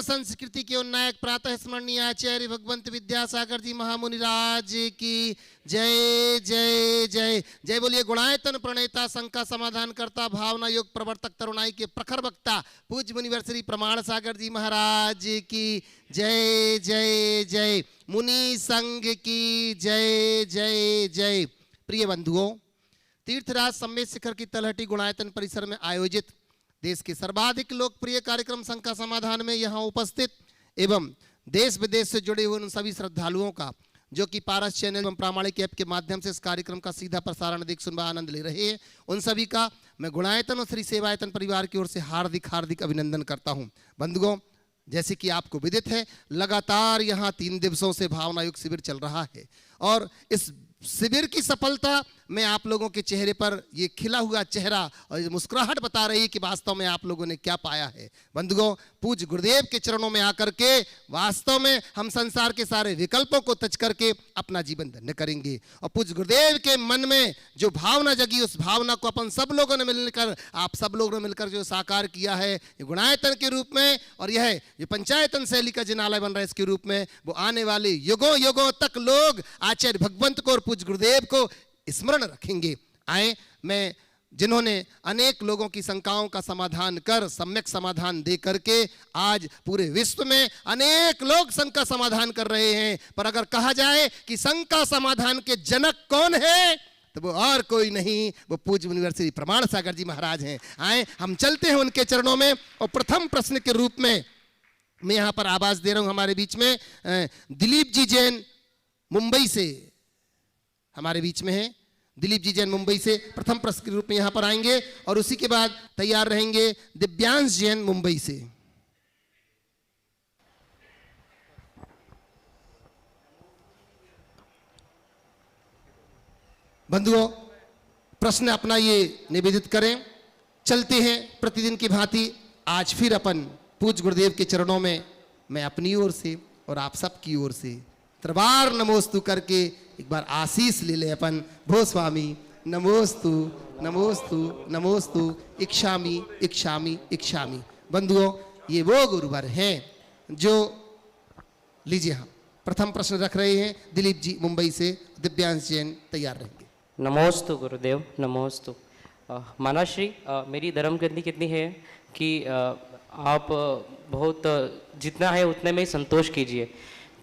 संस्कृति के उन्नायक प्रातः स्मरणीय आचार्य भगवंत विद्यासागर जी महामुनिराज की जय जय जय जय। बोलिए गुणायतन प्रणेता, शंका समाधान करता, भावना योग प्रवर्तक, तरुणाई के प्रखर वक्ता पूज्य मुनिवर श्री प्रमाण सागर जी महाराज की जय जय जय। मुनि संघ की जय जय जय। प्रिय बंधुओं, तीर्थराज सम्मेद शिखर की तलहटी गुणायतन परिसर में आयोजित देश के सर्वाधिक लोकप्रिय कार्यक्रम शंका समाधान में यहाँ उपस्थित एवं देश विदेश से जुड़े हुए उन सभी श्रद्धालुओं का जो कि पारस चैनल एवं प्रामाणिक ऐप के माध्यम से इस कार्यक्रम का सीधा प्रसारण देख सुनवा आनंद ले रहे हैं, उन सभी का मैं गुणायतन और श्री सेवायतन परिवार की ओर से हार्दिक हार्दिक अभिनंदन करता हूं। बंधुओं, जैसे कि आपको विदित है, लगातार यहाँ 3 दिवसों से भावना युग शिविर चल रहा है और इस शिविर की सफलता में आप लोगों के चेहरे पर ये खिला हुआ चेहरा और ये मुस्कुराहट बता रही है कि वास्तव में आप लोगों ने क्या पाया है। बंधुओं, पूज्य गुरुदेव के चरणों में आकर के वास्तव में हम संसार के सारे विकल्पों को तज करके अपना जीवन धन्य करेंगे और पूज्य गुरुदेव के मन में जो भावना जगी, उस भावना को अपन सब लोगों ने मिलकर, आप सब लोगों ने मिलकर जो साकार किया है ये गुणायतन के रूप में, और यह जो पंचायतन शैली का जिनालय बन रहा है इसके रूप में, वो आने वाले युगों युगों तक लोग आचार्य भगवंत को और पूज्य गुरुदेव को स्मरण रखेंगे। आए, मैं जिन्होंने अनेक लोगों की शंकाओं का समाधान कर सम्यक समाधान दे करके आज पूरे विश्व में अनेक लोग शंका समाधान कर रहे हैं, पर अगर कहा जाए कि शंका समाधान के जनक कौन है तो वो और कोई नहीं, वो पूज्य मुनिवर श्री प्रमाण सागर जी महाराज हैं। आए, हम चलते हैं उनके चरणों में और प्रथम प्रश्न के रूप में मैं यहाँ पर आवाज दे रहा हूँ। हमारे बीच में दिलीप जी जैन मुंबई से हमारे बीच में है। दिलीप जी जैन मुंबई से प्रथम प्रश्न के रूप में यहां पर आएंगे और उसी के बाद तैयार रहेंगे दिव्यांश जैन मुंबई से। बंधुओं, प्रश्न अपना ये निवेदित करें। चलते हैं प्रतिदिन की भांति आज फिर अपन पूज्य गुरुदेव के चरणों में मैं अपनी ओर से और आप सब की ओर से त्रिवार नमोस्तु करके एक बार आशीष ले ले अपन। भो स्वामी नमोस्तु नमोस्तु नमोस्तु, इक्षामी इक्षामी इक्षामी। बंधुओं, ये वो गुरुवर हैं जो, लीजिए हम प्रथम प्रश्न रख रहे हैं दिलीप जी मुंबई से। दिव्यांश जैन तैयार रहेंगे। नमोस्तु गुरुदेव, नमोस्तु। मानाश्री, मेरी धर्म गति कितनी है कि आप बहुत जितना है उतने में ही संतोष कीजिए,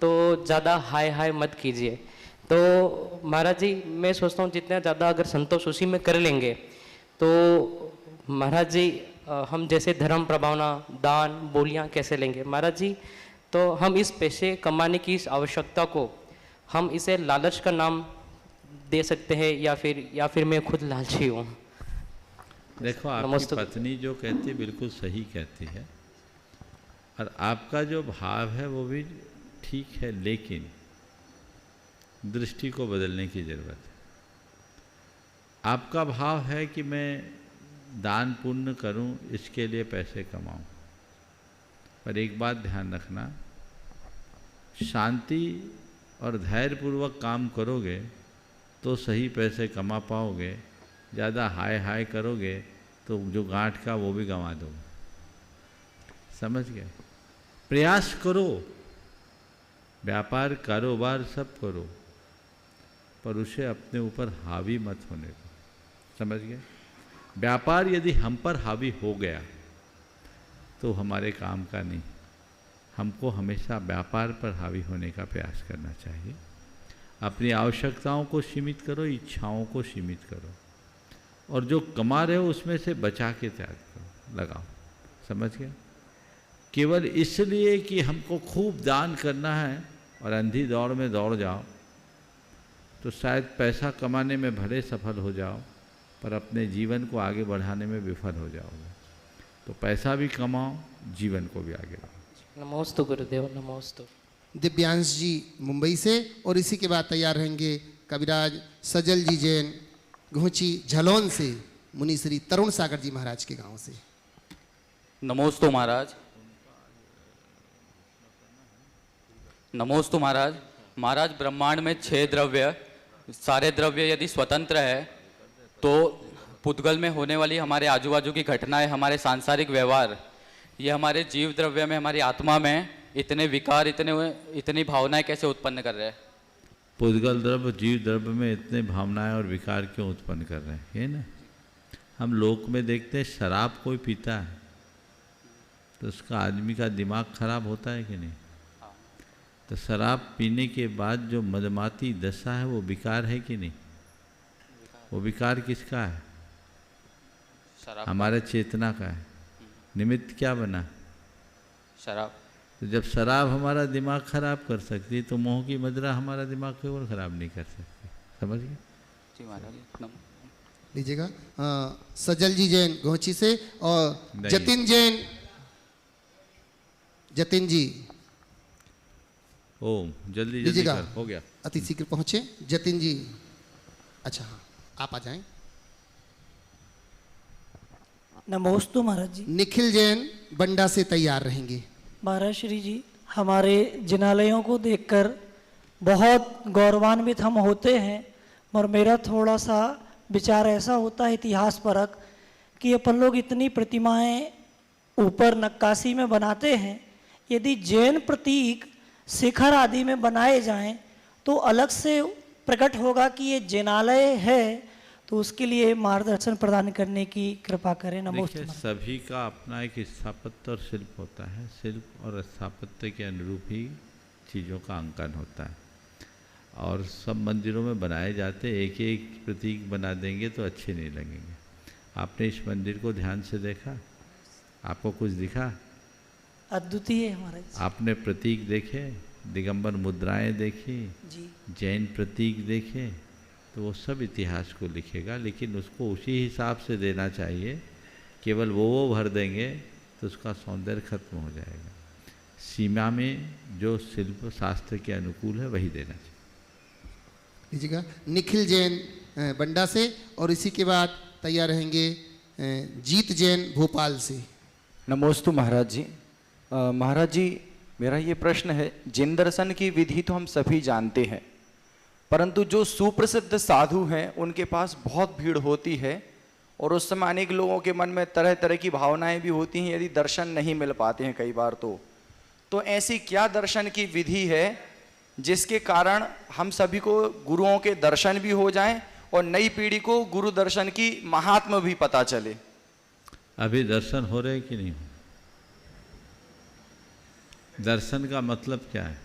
तो ज़्यादा हाय हाय मत कीजिए। तो महाराज जी, मैं सोचता हूँ जितना ज़्यादा अगर संतोष उसी में कर लेंगे तो महाराज जी हम जैसे धर्म प्रभावना दान बोलियाँ कैसे लेंगे महाराज जी। तो हम इस पैसे कमाने की इस आवश्यकता को हम इसे लालच का नाम दे सकते हैं या फिर मैं खुद लालची हूँ। देखो, आपकी पत्नी जो कहती है बिल्कुल सही कहती है और आपका जो भाव है वो भी ठीक है, लेकिन दृष्टि को बदलने की ज़रूरत है। आपका भाव है कि मैं दान पुण्य करूं, इसके लिए पैसे कमाऊं, पर एक बात ध्यान रखना, शांति और धैर्यपूर्वक काम करोगे तो सही पैसे कमा पाओगे। ज़्यादा हाय हाय करोगे तो जो गांठ का वो भी गंवा दोगे। समझ गए? प्रयास करो, व्यापार कारोबार सब करो, पर उसे अपने ऊपर हावी मत होने दो। समझ गए? व्यापार यदि हम पर हावी हो गया तो हमारे काम का नहीं। हमको हमेशा व्यापार पर हावी होने का प्रयास करना चाहिए। अपनी आवश्यकताओं को सीमित करो, इच्छाओं को सीमित करो, और जो कमा रहे हो उसमें से बचा के त्याग करो, लगाओ। समझ गए? केवल इसलिए कि हमको खूब दान करना है और अंधी दौड़ में दौड़ जाओ तो शायद पैसा कमाने में भले सफल हो जाओ, पर अपने जीवन को आगे बढ़ाने में विफल हो जाओगे। तो पैसा भी कमाओ, जीवन को भी आगे बढ़ाओ। नमोस्तु गुरुदेव, नमोस्तु। दिव्यांश जी मुंबई से और इसी के बाद तैयार रहेंगे कविराज सजल जी जैन घोची झलोन से, मुनि श्री तरुण सागर जी महाराज के गांव से। नमोस्तु महाराज, नमोस्तु महाराज। महाराज, ब्रह्मांड में 6 द्रव्य, सारे द्रव्य यदि स्वतंत्र है तो पुद्गल में होने वाली हमारे आजू बाजू की घटनाएं, हमारे सांसारिक व्यवहार ये हमारे जीव द्रव्य में, हमारी आत्मा में इतने विकार, इतनी भावनाएं कैसे उत्पन्न कर रहे हैं? पुद्गल द्रव्य, जीव द्रव्य में इतने भावनाएं और विकार क्यों उत्पन्न कर रहे हैं, ये ना। हम लोक में देखते हैं शराब कोई पीता है तो उसका आदमी का दिमाग खराब होता है कि नहीं? तो शराब पीने के बाद जो मदमाती दशा है वो विकार है कि नहीं? वो विकार किसका है? शराब। हमारे चेतना का है। निमित्त क्या बना? शराब। तो जब शराब हमारा दिमाग खराब कर सकती है तो मोह की मदिरा हमारा दिमाग केवल खराब नहीं कर सकती। समझ गए? जी महाराज। लीजिएगा सजल जी जैन घोंची से, और नहीं। जतिन जैन, जतिन जी ओम जल्दी जल्दी लीजिएगा, कर, हो गया। अति शीघ्र पहुंचे। जतिन जी, अच्छा हाँ आप आ जाएं। नमोस्तु महाराज जी। निखिल जैन बंडा से तैयार रहेंगे। महाराज श्री जी, हमारे जिनालयों को देखकर बहुत गौरवान्वित हम होते हैं, और मेरा थोड़ा सा विचार ऐसा होता है इतिहास परक कि अपन लोग इतनी प्रतिमाएं ऊपर नक्काशी में बनाते हैं, यदि जैन प्रतीक शिखर आदि में बनाए जाएं तो अलग से प्रकट होगा कि ये जैनालय है, तो उसके लिए मार्गदर्शन प्रदान करने की कृपा करें। नमस्ते। देखिए, सभी का अपना एक स्थापत्य और शिल्प होता है। शिल्प और स्थापत्य के अनुरूप ही चीज़ों का अंकन होता है, और सब मंदिरों में बनाए जाते, एक एक प्रतीक बना देंगे तो अच्छे नहीं लगेंगे। आपने इस मंदिर को ध्यान से देखा? आपको कुछ दिखा? अद्वितीय है महाराज। आपने प्रतीक देखे, दिगंबर मुद्राएं देखी, जी जैन प्रतीक देखे, तो वो सब इतिहास को लिखेगा, लेकिन उसको उसी हिसाब से देना चाहिए। केवल वो भर देंगे तो उसका सौंदर्य खत्म हो जाएगा। सीमा में जो शिल्प शास्त्र के अनुकूल है वही देना चाहिए। लीजिएगा निखिल जैन बंडा से, और इसी के बाद तैयार रहेंगे जीत जैन भोपाल से। नमोस्तु महाराज जी। महाराज जी, मेरा ये प्रश्न है, जिन दर्शन की विधि तो हम सभी जानते हैं, परंतु जो सुप्रसिद्ध साधु हैं उनके पास बहुत भीड़ होती है, और उस समय अनेक लोगों के मन में तरह तरह की भावनाएं भी होती हैं यदि दर्शन नहीं मिल पाते हैं कई बार। तो ऐसी क्या दर्शन की विधि है जिसके कारण हम सभी को गुरुओं के दर्शन भी हो जाएं और नई पीढ़ी को गुरु दर्शन की महात्मा भी पता चले? अभी दर्शन हो रहे कि नहीं? दर्शन का मतलब क्या है?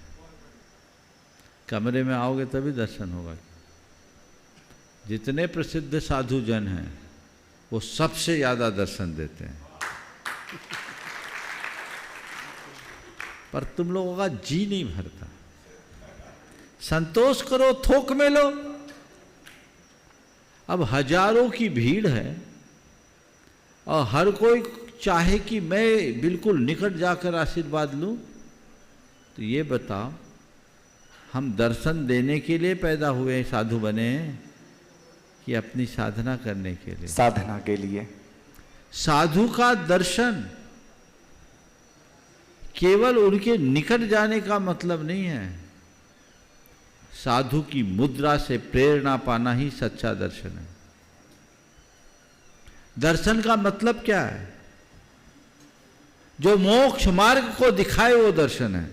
कमरे में आओगे तभी दर्शन होगा। जितने प्रसिद्ध साधु जन हैं वो सबसे ज़्यादा दर्शन देते हैं, पर तुम लोगों का जी नहीं भरता। संतोष करो, थोक में लो। अब हजारों की भीड़ है और हर कोई चाहे कि मैं बिल्कुल निकट जाकर आशीर्वाद लूं, तो ये बताओ, हम दर्शन देने के लिए पैदा हुए साधु बने हैं कि अपनी साधना करने के लिए? साधना के लिए। साधु का दर्शन केवल उनके निकट जाने का मतलब नहीं है। साधु की मुद्रा से प्रेरणा पाना ही सच्चा दर्शन है। दर्शन का मतलब क्या है? जो मोक्ष मार्ग को दिखाए वो दर्शन है।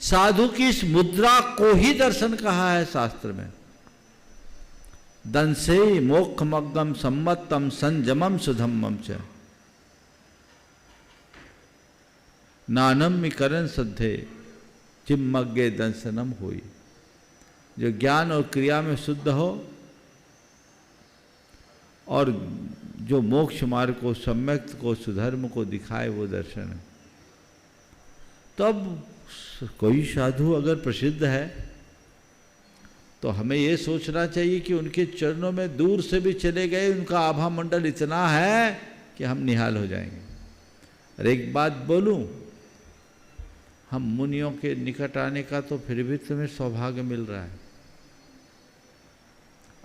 साधु की इस मुद्रा को ही दर्शन कहा है शास्त्र में। दंसे मोक्षमग्गम सम्मतम संजमम सुधम्मम च नानम करण सद्धे चिम्मग्गे दंसनम होई। जो ज्ञान और क्रिया में शुद्ध हो और जो मोक्ष मार्ग को, सम्यक को, सुधर्म को दिखाए वो दर्शन है। तब कोई साधु अगर प्रसिद्ध है तो हमें ये सोचना चाहिए कि उनके चरणों में दूर से भी चले गए, उनका आभा मंडल इतना है कि हम निहाल हो जाएंगे। और एक बात बोलूं, हम मुनियों के निकट आने का तो फिर भी तुम्हें सौभाग्य मिल रहा है।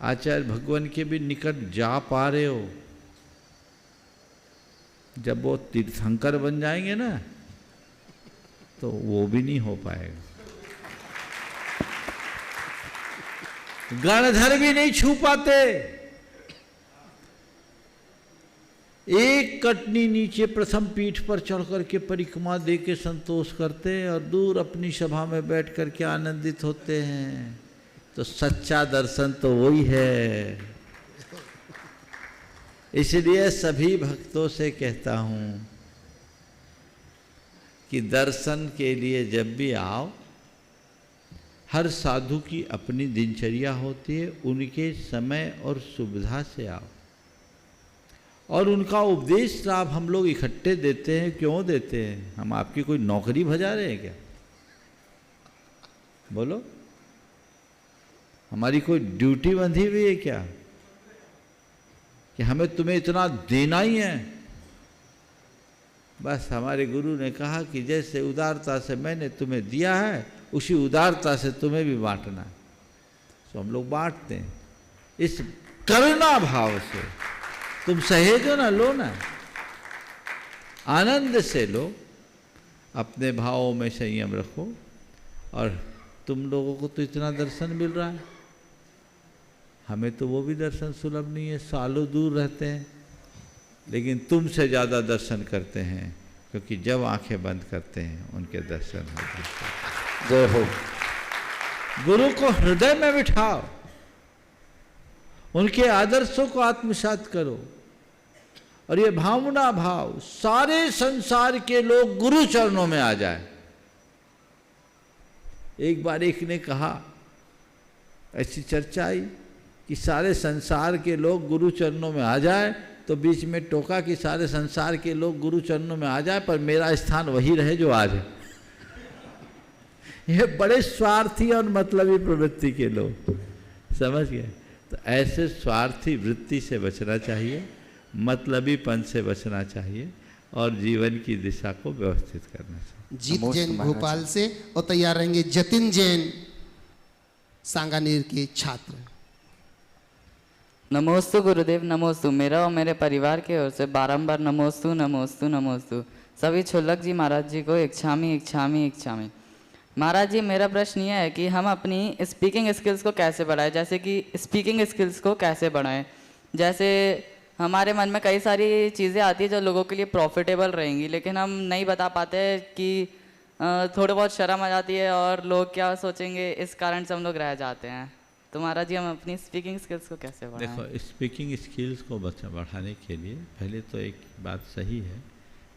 आचार्य भगवान के भी निकट जा पा रहे हो। जब वो तीर्थंकर बन जाएंगे ना तो वो भी नहीं हो पाएगा। गणधर भी नहीं छू पाते। एक कटनी नीचे प्रथम पीठ पर चढ़ करके परिक्रमा दे के संतोष करते हैं और दूर अपनी सभा में बैठ करके आनंदित होते हैं। तो सच्चा दर्शन तो वही है। इसलिए सभी भक्तों से कहता हूँ कि दर्शन के लिए जब भी आओ, हर साधु की अपनी दिनचर्या होती है, उनके समय और सुविधा से आओ। और उनका उपदेश लाभ हम लोग इकट्ठे देते हैं। क्यों देते हैं? हम आपकी कोई नौकरी भजा रहे हैं क्या? बोलो, हमारी कोई ड्यूटी बंधी हुई है क्या कि हमें तुम्हें इतना देना ही है? बस हमारे गुरु ने कहा कि जैसे उदारता से मैंने तुम्हें दिया है, उसी उदारता से तुम्हें भी बांटना है। तो हम लोग बांटते हैं इस करुणा भाव से। तुम सहेजो ना, लो ना, आनंद से लो, अपने भावों में संयम रखो। और तुम लोगों को तो इतना दर्शन मिल रहा है, हमें तो वो भी दर्शन सुलभ नहीं है, सालों दूर रहते हैं, लेकिन तुमसे ज़्यादा दर्शन करते हैं, क्योंकि जब आंखें बंद करते हैं उनके दर्शन होते हैं। जय हो। गुरु को हृदय में बिठाओ, उनके आदर्शों को आत्मसात करो। और ये भावना भाव सारे संसार के लोग गुरु चरणों में आ जाए। एक बार एक ने कहा, ऐसी चर्चा आई कि सारे संसार के लोग गुरु चरणों में आ जाए, तो बीच में टोका कि सारे संसार के लोग गुरु चरणों में आ जाए पर मेरा स्थान वही रहे जो आज है। ये बड़े स्वार्थी और मतलबी प्रवृत्ति के लोग, समझ गए? तो ऐसे स्वार्थी वृत्ति से बचना चाहिए, मतलबीपन से बचना चाहिए और जीवन की दिशा को व्यवस्थित करना चाहिए। जीत जैन भोपाल से और तैयार रहेंगे जतिन जैन सांगानेर के छात्र। नमोस्तु गुरुदेव, नमोस्तु। मेरा और मेरे परिवार की ओर से बारंबार नमोस्तु नमोस्तु नमोस्तु। सभी छुल्लक जी महाराज जी को इच्छामी इच्छामी इच्छामी। महाराज जी, मेरा प्रश्न यह है कि हम अपनी स्पीकिंग स्किल्स को कैसे बढ़ाएं, जैसे कि स्पीकिंग स्किल्स को कैसे बढ़ाएं। जैसे हमारे मन में कई सारी चीज़ें आती है जो लोगों के लिए प्रॉफिटेबल रहेंगी, लेकिन हम नहीं बता पाते कि थोड़ी बहुत शर्म आ जाती है और लोग क्या सोचेंगे, इस कारण से हम लोग रह जाते हैं। तो महाराज जी, हम अपनी स्पीकिंग स्किल्स को कैसे बढ़ाएं? देखो, स्पीकिंग स्किल्स को बढ़ाने के लिए पहले तो एक बात सही है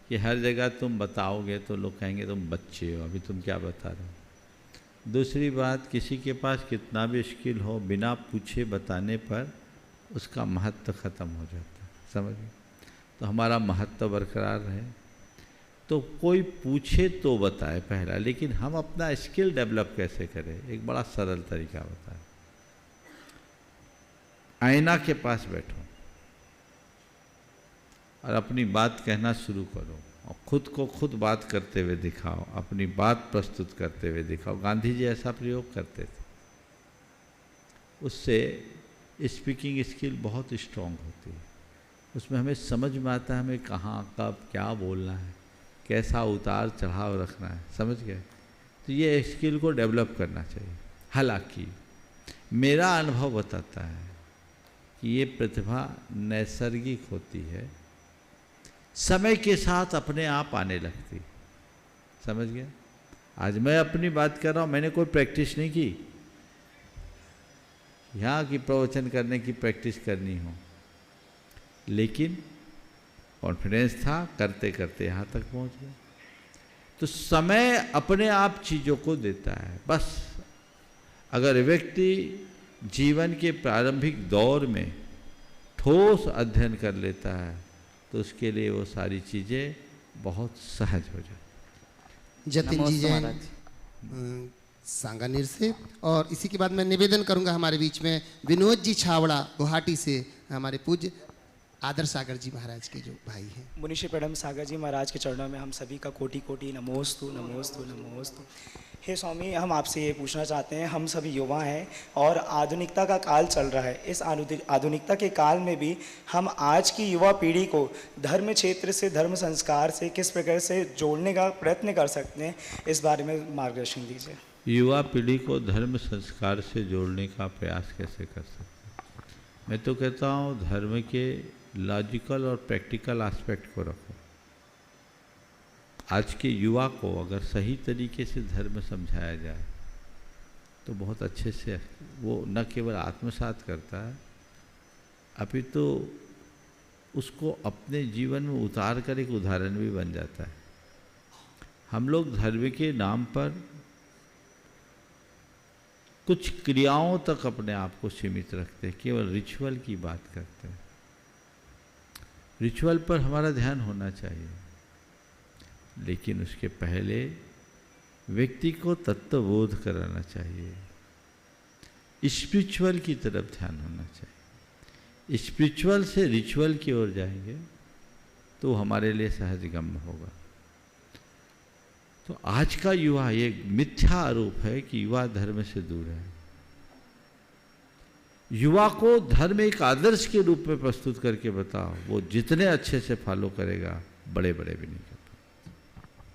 कि हर जगह तुम बताओगे तो लोग कहेंगे तुम बच्चे हो, अभी तुम क्या बता रहे हो। दूसरी बात, किसी के पास कितना भी स्किल हो, बिना पूछे बताने पर उसका महत्व ख़त्म हो जाता है, समझिए? तो हमारा महत्व बरकरार रहे तो कोई पूछे तो बताए पहला, लेकिन हम अपना स्किल डेवलप कैसे करें, एक बड़ा सरल तरीका बताएं। आईना के पास बैठो और अपनी बात कहना शुरू करो और खुद को खुद बात करते हुए दिखाओ, अपनी बात प्रस्तुत करते हुए दिखाओ। गांधी जी ऐसा प्रयोग करते थे, उससे स्पीकिंग स्किल बहुत स्ट्रांग होती है। उसमें हमें समझ में आता है हमें कहाँ कब क्या बोलना है, कैसा उतार चढ़ाव रखना है, समझ गए? तो ये स्किल को डेवलप करना चाहिए। हालांकि मेरा अनुभव बताता है कि ये प्रतिभा नैसर्गिक होती है, समय के साथ अपने आप आने लगती, समझ गए? आज मैं अपनी बात कर रहा हूँ, मैंने कोई प्रैक्टिस नहीं की, यहाँ की प्रवचन करने की प्रैक्टिस करनी हो, लेकिन कॉन्फिडेंस था, करते करते यहाँ तक पहुँच गए। तो समय अपने आप चीज़ों को देता है। बस अगर व्यक्ति जीवन के प्रारंभिक दौर में ठोस अध्ययन कर लेता है तो उसके लिए वो सारी चीज़ें बहुत सहज हो जाती। जतिन जी जैन सांगानेर से, और इसी के बाद मैं निवेदन करूंगा हमारे बीच में विनोद जी छावड़ा गुवाहाटी से, हमारे पूज्य आदर सागर जी महाराज के जो भाई हैं। मुनिषी प्रणम सागर जी महाराज के चरणों में हम सभी का कोटि कोटि नमोस्तु नमोस्तु नमोस्तु। हे स्वामी, हम आपसे ये पूछना चाहते हैं, हम सभी युवा हैं और आधुनिकता का काल चल रहा है। इस आधुनिकता के काल में भी हम आज की युवा पीढ़ी को धर्म क्षेत्र से, धर्म संस्कार से किस प्रकार से जोड़ने का प्रयत्न कर सकते हैं, इस बारे में मार्गदर्शन दीजिए। युवा पीढ़ी को धर्म संस्कार से जोड़ने का प्रयास कैसे कर सकते हैं? मैं तो कहता हूँ धर्म के लॉजिकल और प्रैक्टिकल एस्पेक्ट को रखो। आज के युवा को अगर सही तरीके से धर्म समझाया जाए तो बहुत अच्छे से वो न केवल आत्मसात करता है, अभी तो उसको अपने जीवन में उतार कर एक उदाहरण भी बन जाता है। हम लोग धर्म के नाम पर कुछ क्रियाओं तक अपने आप को सीमित रखते हैं, केवल रिचुअल की बात करते हैं। रिचुअल पर हमारा ध्यान होना चाहिए, लेकिन उसके पहले व्यक्ति को तत्वबोध कराना चाहिए, स्पिरिचुअल की तरफ ध्यान होना चाहिए। स्पिरिचुअल से रिचुअल की ओर जाएंगे तो हमारे लिए सहजगम्य होगा। तो आज का युवा, ये मिथ्या आरोप है कि युवा धर्म से दूर है। युवा को धर्म एक आदर्श के रूप में प्रस्तुत करके बताओ, वो जितने अच्छे से फॉलो करेगा, बड़े बड़े भी नहीं कर पाएगा।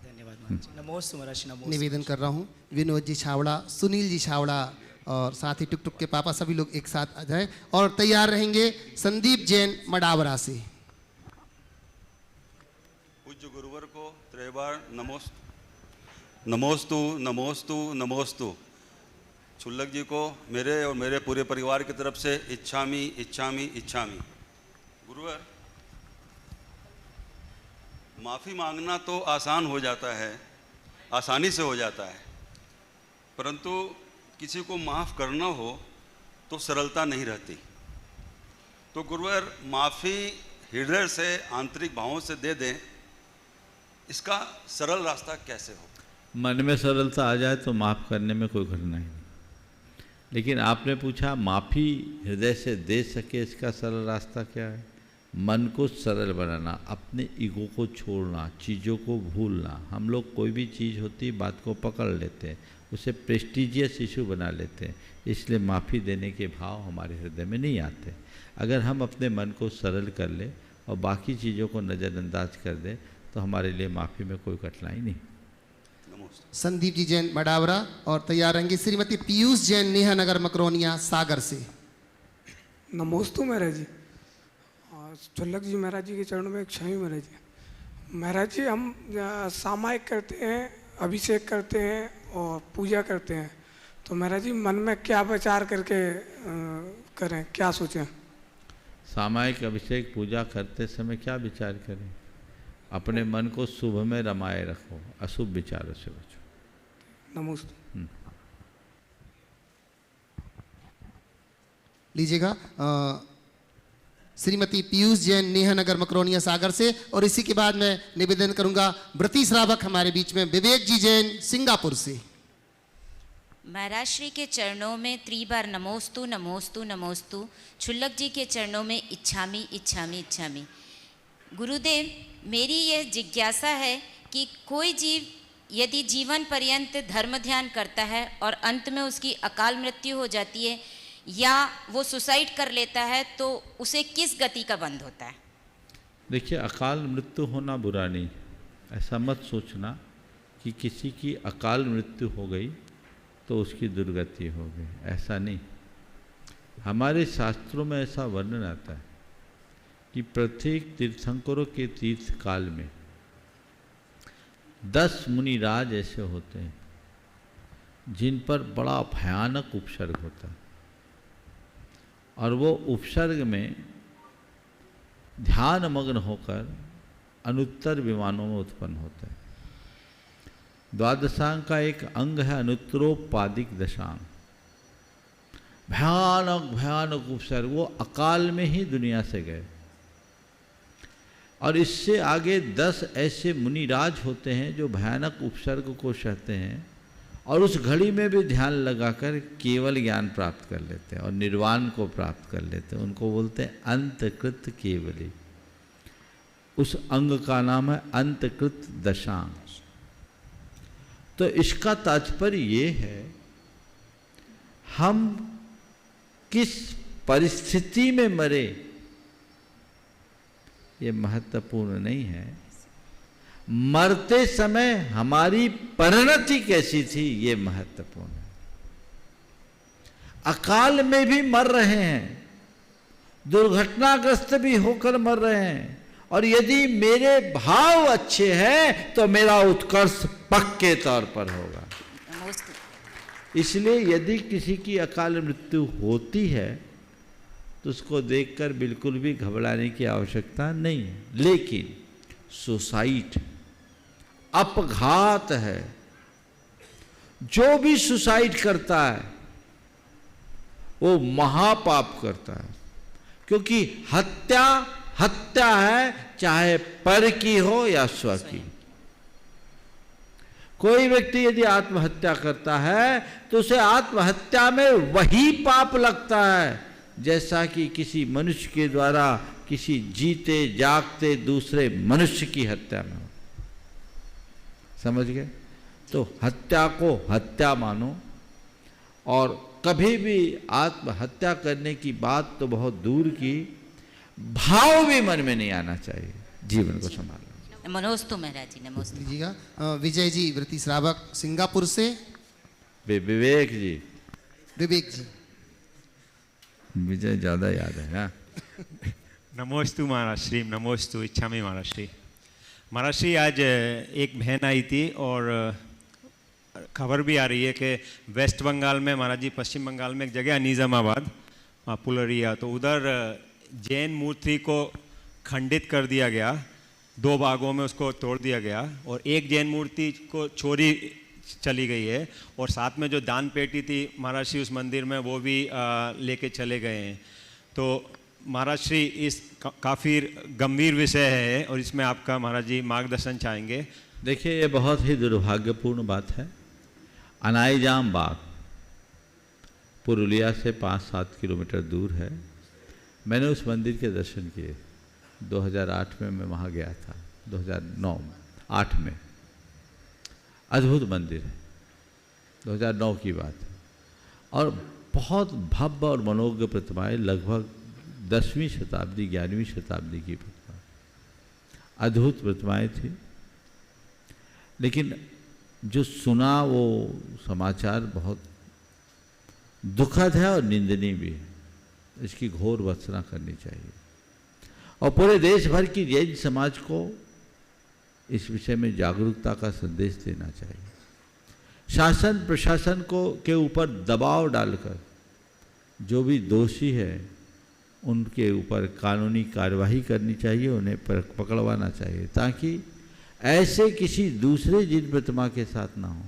धन्यवाद महाराज जी। नमोस्तु महाराज जी, नमोस्तु। निवेदन कर रहा हूँ विनोद जी छावड़ा, सुनील जी छावड़ा और साथ ही टुक टुक के पापा सभी लोग एक साथ आ जाए और तैयार रहेंगे संदीप जैन मडावरा से। पूज्य गुरुवर को त्रैबार नमोस्तु नमोस्तु नमोस्तु नमोस्तु। छुल्लक जी को मेरे और मेरे पूरे परिवार की तरफ से इच्छामी इच्छामी इच्छामी। गुरुवर, माफ़ी मांगना तो आसान हो जाता है, आसानी से हो जाता है, परंतु किसी को माफ़ करना हो तो सरलता नहीं रहती। तो गुरुवर, माफ़ी हृदय से, आंतरिक भावों से दे दें, इसका सरल रास्ता कैसे हो? मन में सरलता आ जाए तो माफ़ करने में कोई कठिनाई नहीं, लेकिन आपने पूछा माफ़ी हृदय से दे सके, इसका सरल रास्ता क्या है? मन को सरल बनाना, अपने ईगो को छोड़ना, चीज़ों को भूलना। हम लोग कोई भी चीज़ होती बात को पकड़ लेते हैं, उसे प्रेस्टिजियस इशू बना लेते हैं, इसलिए माफ़ी देने के भाव हमारे हृदय में नहीं आते। अगर हम अपने मन को सरल कर ले और बाकी चीज़ों को नज़रअंदाज कर दें तो हमारे लिए माफ़ी में कोई कठिनाई नहीं। संदीप जी जैन मडावरा और तैयार रहेंगे श्रीमती पीयूष जैन नेहानगर मकरोनिया सागर से। नमोस्तु महाराज जी। छुल्लक जी महाराज जी के चरणों में क्षमी महाराज जी। महाराज जी, हम सामायिक करते हैं, अभिषेक करते हैं और पूजा करते हैं, तो महाराज जी मन में क्या विचार करके करें, क्या सोचें? सामायिक अभिषेक पूजा करते समय क्या विचार करें? अपने मन को शुभ में रमाए रखो, अशुभ विचारों से बचो। नमस्ते। लीजिएगा श्रीमती पीयूष जैन नेहानगर मकरोनिया सागर से, और इसी के बाद मैं निवेदन करूंगा व्रती श्रावक हमारे बीच में विवेक जी जैन सिंगापुर से। महाराज श्री के चरणों में त्रिबार नमोस्तु नमोस्तु नमोस्तु। छुल्लक जी के चरणों में इच्छामी इच्छामी इच्छामी। गुरुदेव, मेरी यह जिज्ञासा है कि कोई जीव यदि जीवन पर्यंत धर्म ध्यान करता है और अंत में उसकी अकाल मृत्यु हो जाती है या वो सुसाइड कर लेता है, तो उसे किस गति का बंध होता है? देखिए, अकाल मृत्यु होना बुरा नहीं, ऐसा मत सोचना कि किसी की अकाल मृत्यु हो गई तो उसकी दुर्गति हो गई, ऐसा नहीं। हमारे शास्त्रों में ऐसा वर्णन आता है कि प्रत्येक तीर्थंकरों के तीर्थ काल में 10 मुनिराज ऐसे होते हैं जिन पर बड़ा भयानक उपसर्ग होता है, और वो उपसर्ग में ध्यान मग्न होकर अनुत्तर विमानों में उत्पन्न होते हैं। द्वादशांग का एक अंग है अनुत्तरोपादिक दशांग। भयानक भयानक उपसर्ग, वो अकाल में ही दुनिया से गए। और इससे आगे 10 ऐसे मुनिराज होते हैं जो भयानक उपसर्ग को सहते हैं और उस घड़ी में भी ध्यान लगाकर केवल ज्ञान प्राप्त कर लेते हैं और निर्वाण को प्राप्त कर लेते हैं। उनको बोलते हैं अंतकृत केवली। उस अंग का नाम है अंतकृत दशांग। तो इसका तात्पर्य ये है, हम किस परिस्थिति में मरे ये महत्वपूर्ण नहीं है, मरते समय हमारी परिणति कैसी थी ये महत्वपूर्ण है। अकाल में भी मर रहे हैं दुर्घटनाग्रस्त भी होकर मर रहे हैं, और यदि मेरे भाव अच्छे हैं तो मेरा उत्कर्ष पक्के तौर पर होगा। इसलिए यदि किसी की अकाल मृत्यु होती है तो उसको देखकर बिल्कुल भी घबराने की आवश्यकता नहीं है। लेकिन सुसाइड अपघात है, जो भी सुसाइड करता है वो महापाप करता है, क्योंकि हत्या हत्या है, चाहे पर की हो या स्व की। कोई व्यक्ति यदि आत्महत्या करता है तो उसे आत्महत्या में वही पाप लगता है जैसा कि किसी मनुष्य के द्वारा किसी जीते जागते दूसरे मनुष्य की हत्या में हो। समझ गए? तो हत्या को हत्या मानो, और कभी भी आत्महत्या करने की बात तो बहुत दूर की, भाव भी मन में नहीं आना चाहिए। जीवन को संभालो। नमोस्तु महाराज जी, नमोस्तु। लीजिएगा विजय जी, वृत्ति श्रावक सिंगापुर से। विवेक जी। विवेक जी। विजय ज्यादा याद है ना। नमोस्तु महाराज श्री, नमोस्तु इच्छामी महाराज श्री। महाराज श्री, आज एक बहन आई थी और खबर भी आ रही है कि वेस्ट बंगाल में, महाराज जी पश्चिम बंगाल में एक जगह है निज़ामाबाद, पुलरिया, तो उधर जैन मूर्ति को खंडित कर दिया गया, 2 भागों में उसको तोड़ दिया गया, और एक जैन मूर्ति को चोरी चली गई है, और साथ में जो दान पेटी थी महाराज श्री उस मंदिर में वो भी लेके चले गए हैं। तो महाराज श्री, इस काफ़ी गंभीर विषय है और इसमें आपका महाराज जी मार्गदर्शन चाहेंगे। देखिए, ये बहुत ही दुर्भाग्यपूर्ण बात है। अनाईजाम बाग पुरुलिया से 5-7 किलोमीटर दूर है। मैंने उस मंदिर के दर्शन किए। 2008 में मैं वहाँ गया था, 2009-8 में। अद्भुत मंदिर है, 2009 की बात है, और बहुत भव्य और मनोज्ञ प्रतिमाएं, लगभग 10वीं शताब्दी 11वीं शताब्दी की प्रतिमा, अद्भुत प्रतिमाएं थी। लेकिन जो सुना वो समाचार बहुत दुखद है और निंदनीय भी है। इसकी घोर भर्त्सना करनी चाहिए, और पूरे देश भर की जैन समाज को इस विषय में जागरूकता का संदेश देना चाहिए। शासन प्रशासन को के ऊपर दबाव डालकर जो भी दोषी है उनके ऊपर कानूनी कार्यवाही करनी चाहिए, उन्हें पकड़वाना चाहिए, ताकि ऐसे किसी दूसरे जिन प्रतिमा के साथ ना हो।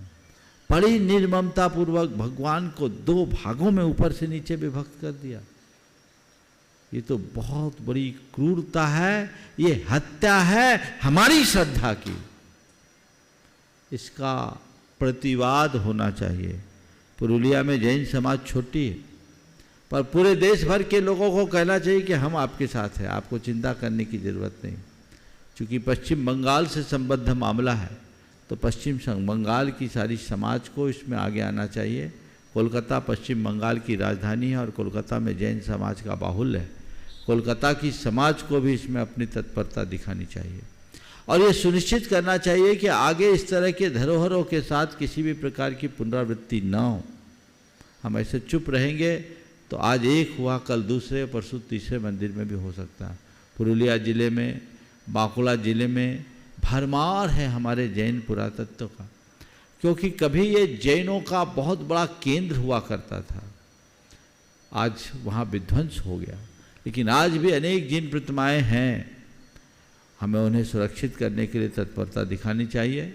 बड़ी निर्ममता पूर्वक भगवान को 2 भागों में ऊपर से नीचे विभक्त कर दिया। ये तो बहुत बड़ी क्रूरता है, ये हत्या है हमारी श्रद्धा की। इसका प्रतिवाद होना चाहिए। पुरुलिया में जैन समाज छोटी है, पर पूरे देश भर के लोगों को कहना चाहिए कि हम आपके साथ हैं, आपको चिंता करने की ज़रूरत नहीं। चूँकि पश्चिम बंगाल से संबद्ध मामला है, तो पश्चिम बंगाल की सारी समाज को इसमें आगे आना चाहिए। कोलकाता पश्चिम बंगाल की राजधानी है और कोलकाता में जैन समाज का बाहुल्य है। कोलकाता की समाज को भी इसमें अपनी तत्परता दिखानी चाहिए, और ये सुनिश्चित करना चाहिए कि आगे इस तरह के धरोहरों के साथ किसी भी प्रकार की पुनरावृत्ति न हो। हम ऐसे चुप रहेंगे तो आज एक हुआ, कल दूसरे, परसों तीसरे मंदिर में भी हो सकता है। पुरुलिया जिले में, बांकुड़ा जिले में भरमार है हमारे जैन पुरातत्व का, क्योंकि कभी ये जैनों का बहुत बड़ा केंद्र हुआ करता था। आज वहाँ विध्वंस हो गया, लेकिन आज भी अनेक जैन प्रतिमाएँ हैं। हमें उन्हें सुरक्षित करने के लिए तत्परता दिखानी चाहिए,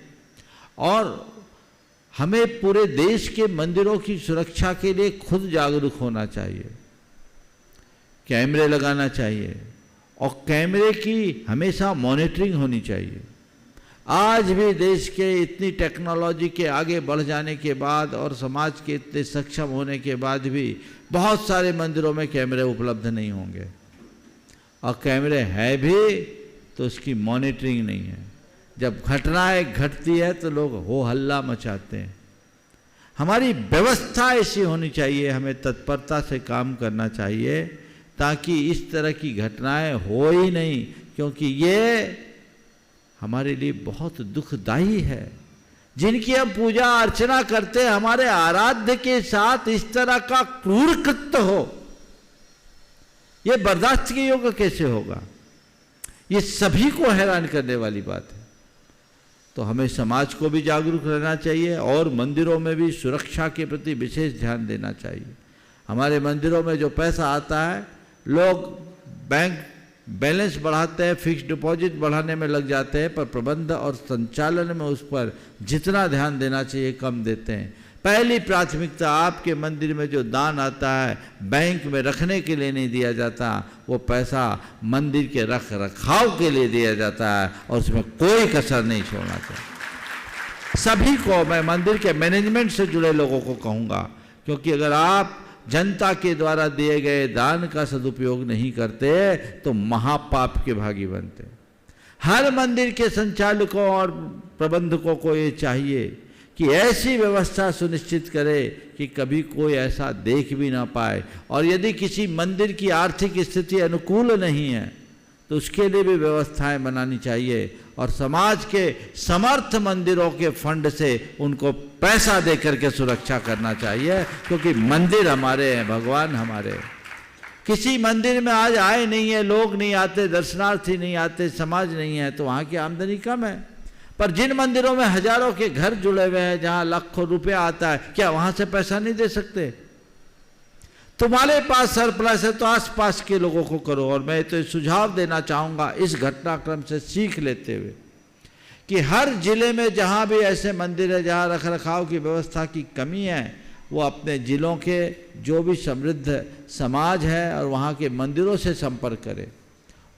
और हमें पूरे देश के मंदिरों की सुरक्षा के लिए खुद जागरूक होना चाहिए। कैमरे लगाना चाहिए, और कैमरे की हमेशा मॉनिटरिंग होनी चाहिए। आज भी देश के इतनी टेक्नोलॉजी के आगे बढ़ जाने के बाद और समाज के इतने सक्षम होने के बाद भी बहुत सारे मंदिरों में कैमरे उपलब्ध नहीं होंगे, और कैमरे है भी तो उसकी मॉनिटरिंग नहीं है। जब घटनाएं घटती है तो लोग हो हल्ला मचाते हैं। हमारी व्यवस्था ऐसी होनी चाहिए, हमें तत्परता से काम करना चाहिए, ताकि इस तरह की घटनाएं हो ही नहीं, क्योंकि ये हमारे लिए बहुत दुखदाई है। जिनकी हम पूजा अर्चना करते हैं, हमारे आराध्य के साथ इस तरह का क्रूर कृत्य हो, ये बर्दाश्त के योग्य कैसे होगा? ये सभी को हैरान करने वाली बात है। तो हमें समाज को भी जागरूक रहना चाहिए और मंदिरों में भी सुरक्षा के प्रति विशेष ध्यान देना चाहिए। हमारे मंदिरों में जो पैसा आता है, लोग बैंक बैलेंस बढ़ाते हैं, फिक्स डिपॉजिट बढ़ाने में लग जाते हैं, पर प्रबंध और संचालन में उस पर जितना ध्यान देना चाहिए कम देते हैं। पहली प्राथमिकता आपके मंदिर में जो दान आता है बैंक में रखने के लिए नहीं दिया जाता, वो पैसा मंदिर के रख रखाव के लिए दिया जाता है और उसमें कोई कसर नहीं छोड़ना चाहिए। सभी को, मैं मंदिर के मैनेजमेंट से जुड़े लोगों को कहूँगा, क्योंकि अगर आप जनता के द्वारा दिए गए दान का सदुपयोग नहीं करते तो महापाप के भागी बनते। हर मंदिर के संचालकों और प्रबंधकों को ये चाहिए कि ऐसी व्यवस्था सुनिश्चित करे कि कभी कोई ऐसा देख भी ना पाए, और यदि किसी मंदिर की आर्थिक स्थिति अनुकूल नहीं है तो उसके लिए भी व्यवस्थाएं बनानी चाहिए और समाज के समर्थ मंदिरों के फंड से उनको पैसा दे करके सुरक्षा करना चाहिए, क्योंकि मंदिर हमारे हैं, भगवान हमारे हैं। किसी मंदिर में आज आए नहीं है, लोग नहीं आते, दर्शनार्थी नहीं आते, समाज नहीं है, तो वहाँ की आमदनी कम है। पर जिन मंदिरों में हजारों के घर जुड़े हुए हैं, जहाँ लाखों रुपया आता है, क्या वहाँ से पैसा नहीं दे सकते? तुम्हारे पास सरप्लस है तो आसपास के लोगों को करो। और मैं तो सुझाव देना चाहूँगा इस घटनाक्रम से सीख लेते हुए कि हर जिले में जहाँ भी ऐसे मंदिर है जहाँ रख रखाव की व्यवस्था की कमी है, वो अपने जिलों के जो भी समृद्ध समाज है और वहाँ के मंदिरों से संपर्क करे,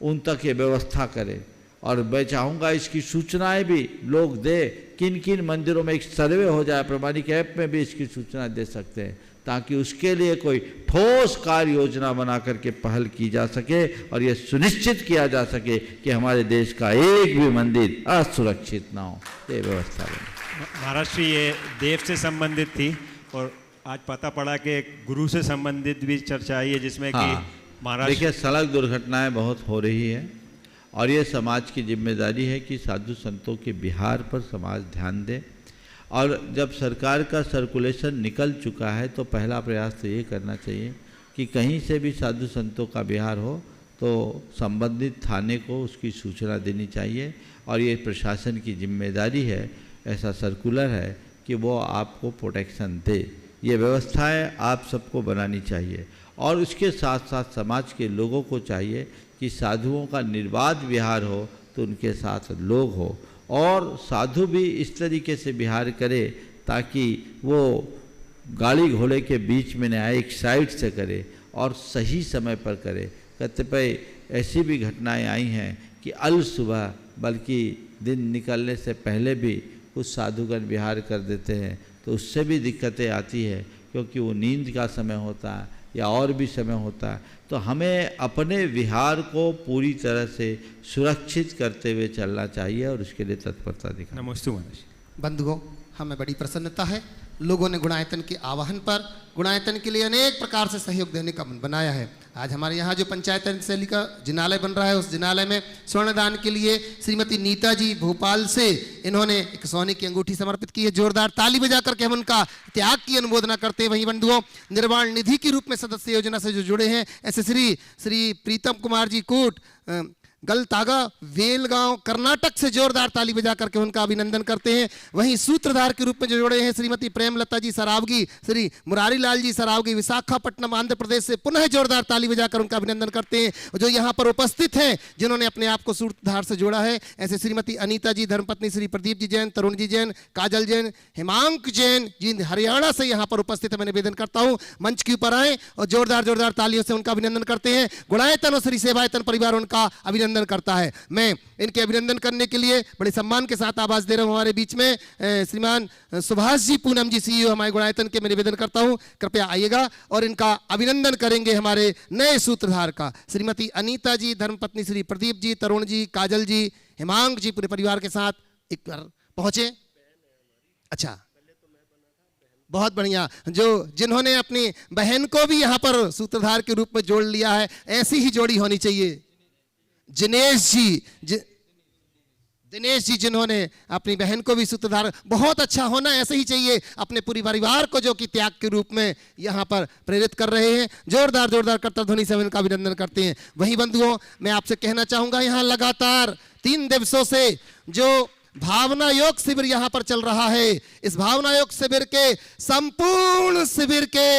उन तक ये व्यवस्था करे। और मैं चाहूँगा इसकी सूचनाएं भी लोग दे, किन किन मंदिरों में एक सर्वे हो जाए, प्रमाणिक ऐप में भी इसकी सूचना दे सकते हैं, ताकि उसके लिए कोई ठोस कार्य योजना बना करके पहल की जा सके और ये सुनिश्चित किया जा सके कि हमारे देश का एक भी मंदिर असुरक्षित ना हो। ये व्यवस्था बने। महाराष्ट्र ये देव से संबंधित थी और आज पता पड़ा कि गुरु से संबंधित भी चर्चा आई है, जिसमें कि महाराष्ट्र, देखिए सड़क दुर्घटनाएं बहुत हो रही है और ये समाज की जिम्मेदारी है कि साधु संतों के विहार पर समाज ध्यान दे। और जब सरकार का सर्कुलेशन निकल चुका है तो पहला प्रयास तो ये करना चाहिए कि कहीं से भी साधु संतों का विहार हो तो संबंधित थाने को उसकी सूचना देनी चाहिए और ये प्रशासन की जिम्मेदारी है, ऐसा सर्कुलर है कि वो आपको प्रोटेक्शन दे। ये व्यवस्थाएं आप सबको बनानी चाहिए और उसके साथ साथ समाज के लोगों को चाहिए कि साधुओं का निर्बाध विहार हो तो उनके साथ लोग हो और साधु भी इस तरीके से विहार करे ताकि वो गाड़ी घोड़े के बीच में न आए, एक साइड से करे और सही समय पर करे। कतिपय ऐसी भी घटनाएं आई हैं कि अल सुबह बल्कि दिन निकलने से पहले भी कुछ साधुगण विहार कर देते हैं, तो उससे भी दिक्कतें आती है क्योंकि वो नींद का समय होता है या और भी समय होता है। तो हमें अपने विहार को पूरी तरह से सुरक्षित करते हुए चलना चाहिए और उसके लिए तत्परता दिखाना। नमस्ते महाराज। बंधुओं, हमें बड़ी प्रसन्नता है, लोगों ने गुणायतन के आह्वान पर गुणायतन के लिए अनेक प्रकार से सहयोग देने का मन बनाया है। आज हमारे यहाँ जो पंचायत शैली का जिनालय बन रहा है, उस जिनालय में स्वर्णदान के लिए श्रीमती नीता जी भोपाल से इन्होंने एक सोने की अंगूठी समर्पित की है। जोरदार ताली बजा करके हम उनका त्याग की अनुमोदना करते हैं। वहीं बंधुओं, निर्वाण निधि के रूप में सदस्य योजना से जो जुड़े हैं ऐसे श्री प्रीतम कुमार जी कोट गलतागा वेलगांव कर्नाटक से जोरदार ताली बजा करके उनका अभिनंदन करते हैं। वहीं सूत्रधार के रूप में जो जुड़े हैं श्रीमती प्रेमलता जी सरावगी, श्री मुरारी लाल जी सरावगी विशाखापट्टनम आंध्र प्रदेश से, पुनः जोरदार ताली बजाकर उनका अभिनंदन करते हैं। जो यहाँ पर उपस्थित हैं जिन्होंने अपने आप को सूत्रधार से जोड़ा है, ऐसे श्रीमती अनीता जी, धर्मपत्नी श्री प्रदीप जी जैन, तरुण जी जैन, काजल जैन, हेमांक जैन जी हरियाणा से यहाँ पर उपस्थित है। मैं निवेदन करता हूँ मंच के ऊपर आए और जोरदार तालियों से उनका अभिनंदन करते हैं। गुणायतन और श्री सेवायतन परिवार उनका अभिनंदन करता है। मैं इनके अभिनंदन करने के लिए बड़े सम्मान के साथ आवाज दे रहा हूं हमारे बीच में श्रीमान सुभाष जी पूनम जी, सीईओ हमारे गुणायतन के। मैं निवेदन करता हूं कृपया आइएगा और इनका अभिनंदन करेंगे हमारे नए सूत्रधार का। श्रीमती अनीता जी, धर्मपत्नी श्री प्रदीप जी, तरुण जी, काजल जी, हेमांक जी पूरे परिवार के साथ एक बार पहुंचे। अच्छा, बहुत बढ़िया। जिन्होंने अपनी बहन को भी यहाँ पर सूत्रधार के रूप में जोड़ लिया है, ऐसी ही जोड़ी होनी चाहिए। जिनेश जी दिनेश जी जिन्होंने अपनी बहन को भी सूत्रधार, बहुत अच्छा होना ऐसे ही चाहिए, अपने पूरी परिवार को जो कि त्याग के रूप में यहाँ पर प्रेरित कर रहे हैं, जोरदार जोरदार करताल ध्वनि से उनका अभिनंदन करते हैं। वहीं बंधुओं, मैं आपसे कहना चाहूंगा, यहाँ लगातार 3 दिवसों से जो भावना योग शिविर यहाँ पर चल रहा है, इस भावना योग शिविर के संपूर्ण शिविर के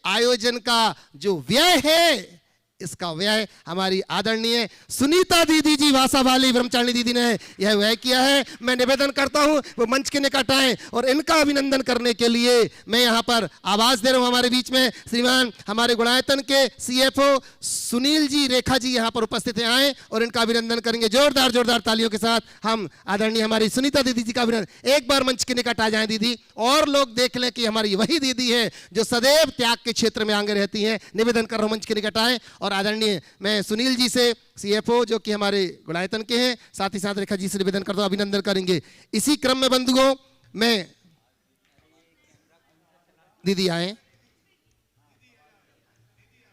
आयोजन का जो व्यय है, इसका व्यय हमारी आदरणीय सुनीता दीदी जी वासावाली ब्रह्मचारिणी दीदी ने यह व्यय किया है। मैं निवेदन करता हूं वो मंच के निकट आए और इनका अभिनंदन करने के लिए मैं यहां पर आवाज दे रहा हूं। हमारे बीच में श्रीमान हमारे गुणायतन के CFO सुनील जी, रेखा जी यहां पर उपस्थित हैं, आए और इनका अभिनंदन करेंगे। जोरदार जोरदार तालियों के साथ हम आदरणीय हमारी सुनीता दीदी जी का अभिनंदन। एक बार मंच के निकट आ जाए दीदी, और लोग देख लें कि हमारी वही दीदी है जो सदैव त्याग के क्षेत्र में आगे रहती हैं। निवेदन कर रहा हूं मंच के निकट आए और आदरणीय मैं सुनील जी से CFO जो कि हमारे गुणायतन के हैं, साथ ही साथ रेखा जी से निवेदन करता हूं, अभिनंदन करेंगे। इसी क्रम में बंधुओं, मैं दीदी आए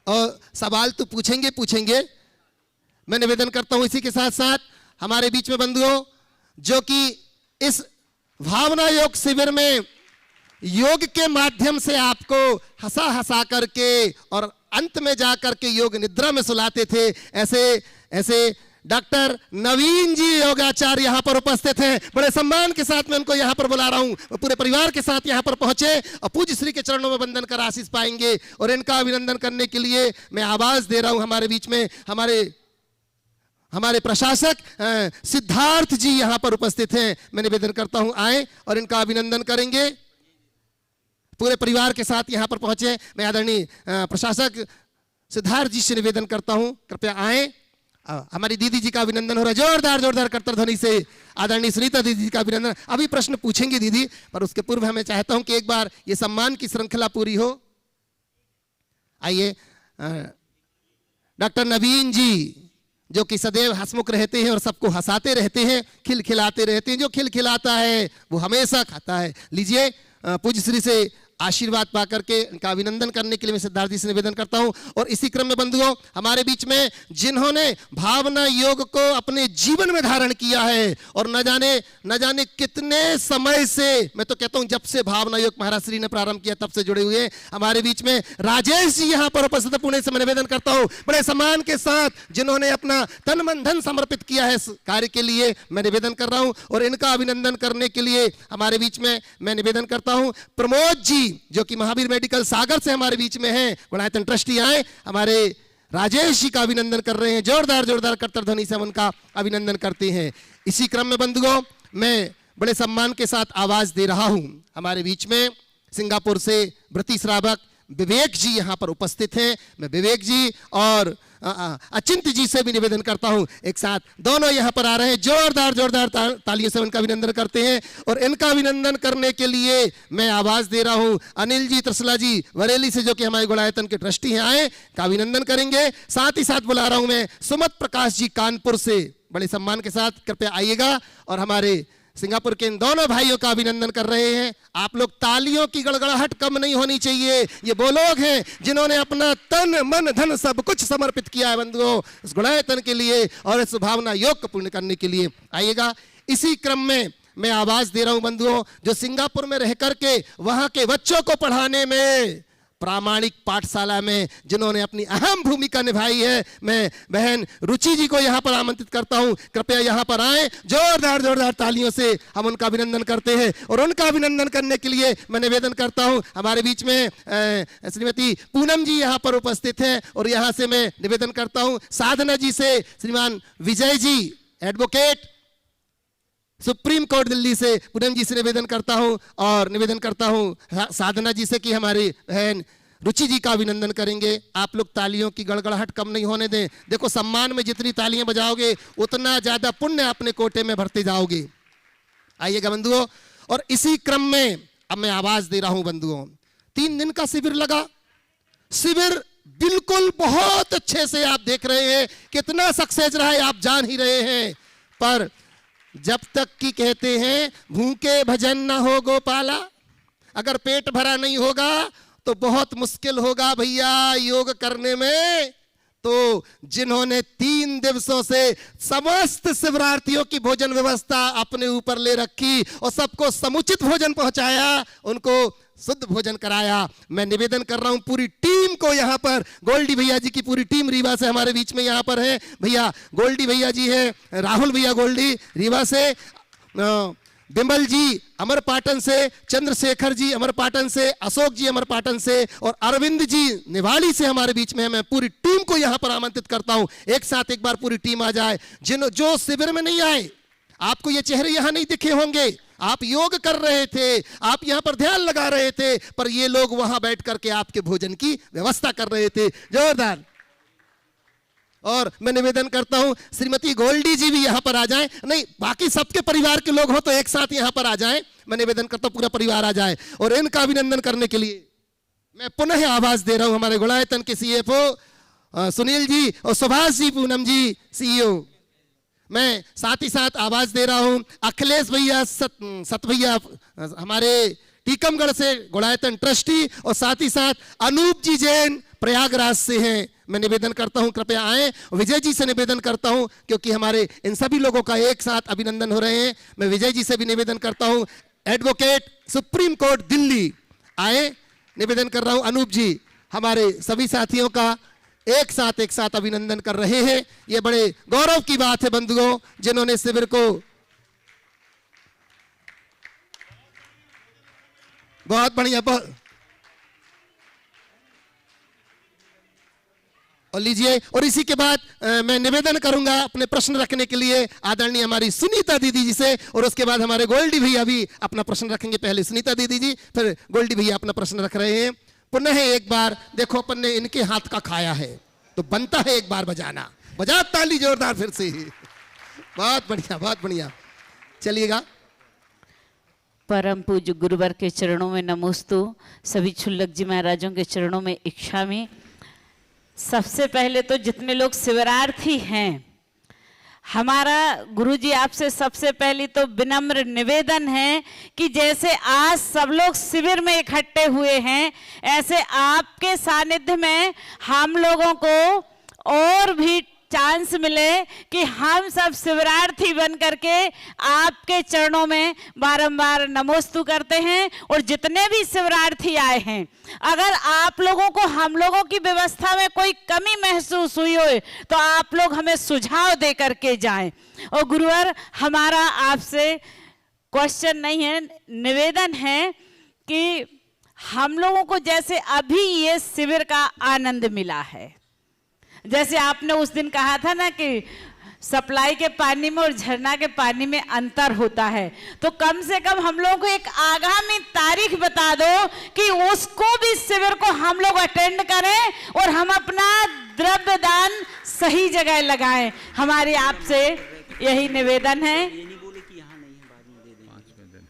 और सवाल तो पूछेंगे, मैं निवेदन करता हूं। इसी के साथ साथ हमारे बीच में बंधुओं जो कि इस भावना योग शिविर में योग के माध्यम से आपको हंसा करके और अंत में जाकर के योग निद्रा में सुलाते थे, ऐसे डॉक्टर नवीन जी योगाचार्य यहाँ पर उपस्थित हैं। बड़े सम्मान के साथ मैं उनको यहाँ पर बुला रहा हूँ, पूरे परिवार के साथ यहाँ पर पहुंचे और पूज्य श्री के चरणों में वंदन कर आशीष पाएंगे। और इनका अभिनंदन करने के लिए मैं आवाज दे रहा हूँ, हमारे बीच में हमारे प्रशासक सिद्धार्थ जी यहाँ पर उपस्थित हैं। मैं निवेदन करता हूँ आए और इनका अभिनंदन करेंगे। पूरे परिवार के साथ यहाँ पर पहुंचे मैं आदरणीय प्रशासक सिद्धार्थ जी से निवेदन करता हूँ, कृपया आए। हमारी दीदी जी का अभिनंदन हो रहा है, जोरदार जोरदार करताल ध्वनि से आदरणीय सुनीता दीदी जी का अभिनंदन। अभी प्रश्न पूछेंगे दीदी, पर उसके पूर्व मैं चाहता हूं कि एक बार ये सम्मान की श्रृंखला पूरी हो। आइए, डॉक्टर नवीन जी जो कि सदैव हंसमुख रहते हैं और सबको हंसाते रहते हैं, खिलखिलाते रहते हैं। जो खिलखिलाता है वो हमेशा खाता है। लीजिए, पूज्य श्री से आशीर्वाद पाकर के इनका अभिनंदन करने के लिए मैं सिद्धार्थ जी से निवेदन करता हूं। और इसी क्रम में बंधुओं, हमारे बीच में जिन्होंने भावना योग को अपने जीवन में धारण किया है और न जाने कितने समय से, मैं तो कहता हूं जब से भावना योग महाराज श्री ने प्रारंभ किया तब से जुड़े हुए हमारे बीच में राजेश जी यहां पर उपस्थित, पुणे से मैं निवेदन करता हूं बड़े सम्मान के साथ, जिन्होंने अपना तन मन धन समर्पित किया है इस कार्य के लिए, मैं निवेदन कर रहा हूं। और इनका अभिनंदन करने के लिए हमारे बीच में मैं निवेदन करता हूं प्रमोद जी जो कि महावीर मेडिकल सागर से हमारे बीच में हैं, गुणायतन ट्रस्टी आए, हमारे राजेश जी का अभिनंदन कर रहे हैं। जोरदार जोरदार करताल ध्वनि से हम उनका अभिनंदन करते हैं। इसी क्रम में बंधुओं, मैं बड़े सम्मान के साथ आवाज दे रहा हूं, हमारे बीच में सिंगापुर से वृत्ति श्रावक विवेक जी यहां पर उपस्थित हैं। मैं विवेक जी और अचिंत जी से भी निवेदन करता हूं, एक साथ दोनों यहां पर आ रहे हैं। जोरदार जोरदार तालियों से उनका अभिनंदन करते हैं। और इनका अभिनंदन करने के लिए मैं आवाज दे रहा हूं अनिल जी त्रसला जी बरेली से, जो कि हमारे गुणायतन के ट्रस्टी हैं, आए का अभिनंदन करेंगे। साथ ही साथ बुला रहा हूं मैं सुमत प्रकाश जी कानपुर से, बड़े सम्मान के साथ कृपया आइएगा और हमारे सिंगापुर के इन दोनों भाइयों का अभिनंदन कर रहे हैं। आप लोग तालियों की गड़गड़ाहट कम नहीं होनी चाहिए। ये वो लोग हैं जिन्होंने अपना तन मन धन सब कुछ समर्पित किया है बंधुओं इस गुणायतन के लिए और इस भावना योग को पूर्ण करने के लिए। आइएगा, इसी क्रम में मैं आवाज दे रहा हूं बंधुओं, जो सिंगापुर में रह करके वहां के बच्चों को पढ़ाने में, प्रामाणिक पाठशाला में जिन्होंने अपनी अहम भूमिका निभाई है, मैं बहन रुचि जी को यहां पर आमंत्रित करता हूं, कृपया यहां पर आए। जोरदार जोरदार तालियों से हम उनका अभिनंदन करते हैं। और उनका अभिनंदन करने के लिए मैं निवेदन करता हूं, हमारे बीच में श्रीमती पूनम जी यहां पर उपस्थित हैं और यहां से मैं निवेदन करता हूं साधना जी से श्रीमान Vijay ji advocate supreme court Delhi से, पूनम जी से निवेदन करता हूं और निवेदन करता हूं साधना जी से कि हमारी बहन रुचि जी का अभिनंदन करेंगे। आप लोग तालियों की गड़गड़ाहट कम नहीं होने दें। देखो, सम्मान में जितनी तालियां बजाओगे उतना ज्यादा पुण्य अपने कोटे में भरते जाओगे। आइएगा बंधुओं, और इसी क्रम में अब मैं आवाज दे रहा हूं बंधुओं, 3 दिन का शिविर लगा। शिविर बिल्कुल बहुत अच्छे से आप देख रहे हैं, कितना सक्सेस रहा है आप जान ही रहे हैं। पर जब तक कि कहते हैं भूखे भजन न हो गोपाला, अगर पेट भरा नहीं होगा तो बहुत मुश्किल होगा भैया योग करने में। तो जिन्होंने 3 दिवसों से समस्त शिवरार्थियों की भोजन व्यवस्था अपने ऊपर ले रखी और सबको समुचित भोजन पहुंचाया, उनको शुद्ध भोजन कराया, मैं निवेदन कर रहा हूं पूरी टीम को, यहां पर गोल्डी भैया जी की पूरी टीम रीवा से हमारे बीच में यहां पर है, भैया गोल्डी भैया जी है, राहुल भैया गोल्डी रीवा से, बिमल जी अमरपाटन से, चंद्रशेखर जी अमरपाटन से, अशोक जी अमरपाटन से और अरविंद जी निवाड़ी से हमारे बीच में है। मैं पूरी टीम को यहां पर आमंत्रित करता हूं, एक साथ एक बार पूरी टीम आ जाए। जो शिविर में नहीं आए, आपको ये चेहरे यहां नहीं दिखे होंगे, आप योग कर रहे थे, आप यहां पर ध्यान लगा रहे थे, पर ये लोग वहां बैठ करके आपके भोजन की व्यवस्था कर रहे थे। जोरदार। और मैं निवेदन करता हूं श्रीमती गोल्डी जी भी यहां पर आ जाएं, नहीं बाकी सबके परिवार के लोग हो तो एक साथ यहां पर आ जाएं, मैं निवेदन करता हूं पूरा परिवार आ जाए। और इनका अभिनंदन करने के लिए मैं पुनः आवाज दे रहा हूं हमारे गुणायतन के सीएफओ सुनील जी और सुभाष जी, पूनम जी सीईओ। मैं साथ ही साथ आवाज दे रहा हूं अखिलेश भैया, सत भैया हमारे टीकमगढ़ से गुणायतन ट्रस्टी, और साथ ही साथ अनूप जी जैन प्रयागराज से हैं। मैं निवेदन करता हूं कृपया आएं। विजय जी से निवेदन करता हूं क्योंकि हमारे इन सभी लोगों का एक साथ अभिनंदन हो रहे हैं, मैं विजय जी से भी निवेदन करता हूं। एडवोकेट सुप्रीम कोर्ट दिल्ली आए, निवेदन कर रहा हूं अनूप जी, हमारे सभी साथियों का एक साथ अभिनंदन कर रहे हैं। यह बड़े गौरव की बात है बंधुओं, जिन्होंने शिविर को बहुत बढ़िया और लीजिए। और इसी के बाद मैं निवेदन करूंगा अपने प्रश्न रखने के लिए आदरणीय हमारी सुनीता दीदी जी से, और उसके बाद हमारे गोल्डी भैया भी अपना प्रश्न रखेंगे। पहले सुनीता दीदी जी, फिर गोल्डी भैया अपना प्रश्न रख रहे हैं। पुनः एक बार देखो, अपन ने इनके हाथ का खाया है तो बनता है एक बार बजाना, बजा ताली जोरदार फिर से। बहुत बढ़िया, बहुत बढ़िया, चलिएगा। परम पूज्य गुरुवर के चरणों में नमोस्तु, सभी छुल्लक जी महाराजों के चरणों में इच्छामि। सबसे पहले तो जितने लोग शिविरार्थी हैं, हमारा गुरुजी आपसे सबसे पहली तो विनम्र निवेदन है कि जैसे आज सब लोग शिविर में इकट्ठे हुए हैं, ऐसे आपके सानिध्य में हम लोगों को और भी चांस मिले कि हम सब शिविरार्थी बन करके आपके चरणों में बारंबार नमोस्तु करते हैं। और जितने भी शिविरार्थी आए हैं, अगर आप लोगों को हम लोगों की व्यवस्था में कोई कमी महसूस हुई हो तो आप लोग हमें सुझाव दे करके जाएं। और गुरुवर, हमारा आपसे क्वेश्चन नहीं है, निवेदन है कि हम लोगों को जैसे अभी ये शिविर का आनंद मिला है, जैसे आपने उस दिन कहा था ना कि सप्लाई के पानी में और झरना के पानी में अंतर होता है, तो कम से कम हम लोगों को एक आगामी तारीख बता दो कि उसको भी शिविर को हम लोग अटेंड करें और हम अपना द्रव्य दान सही जगह लगाएं। हमारी आपसे यही निवेदन है।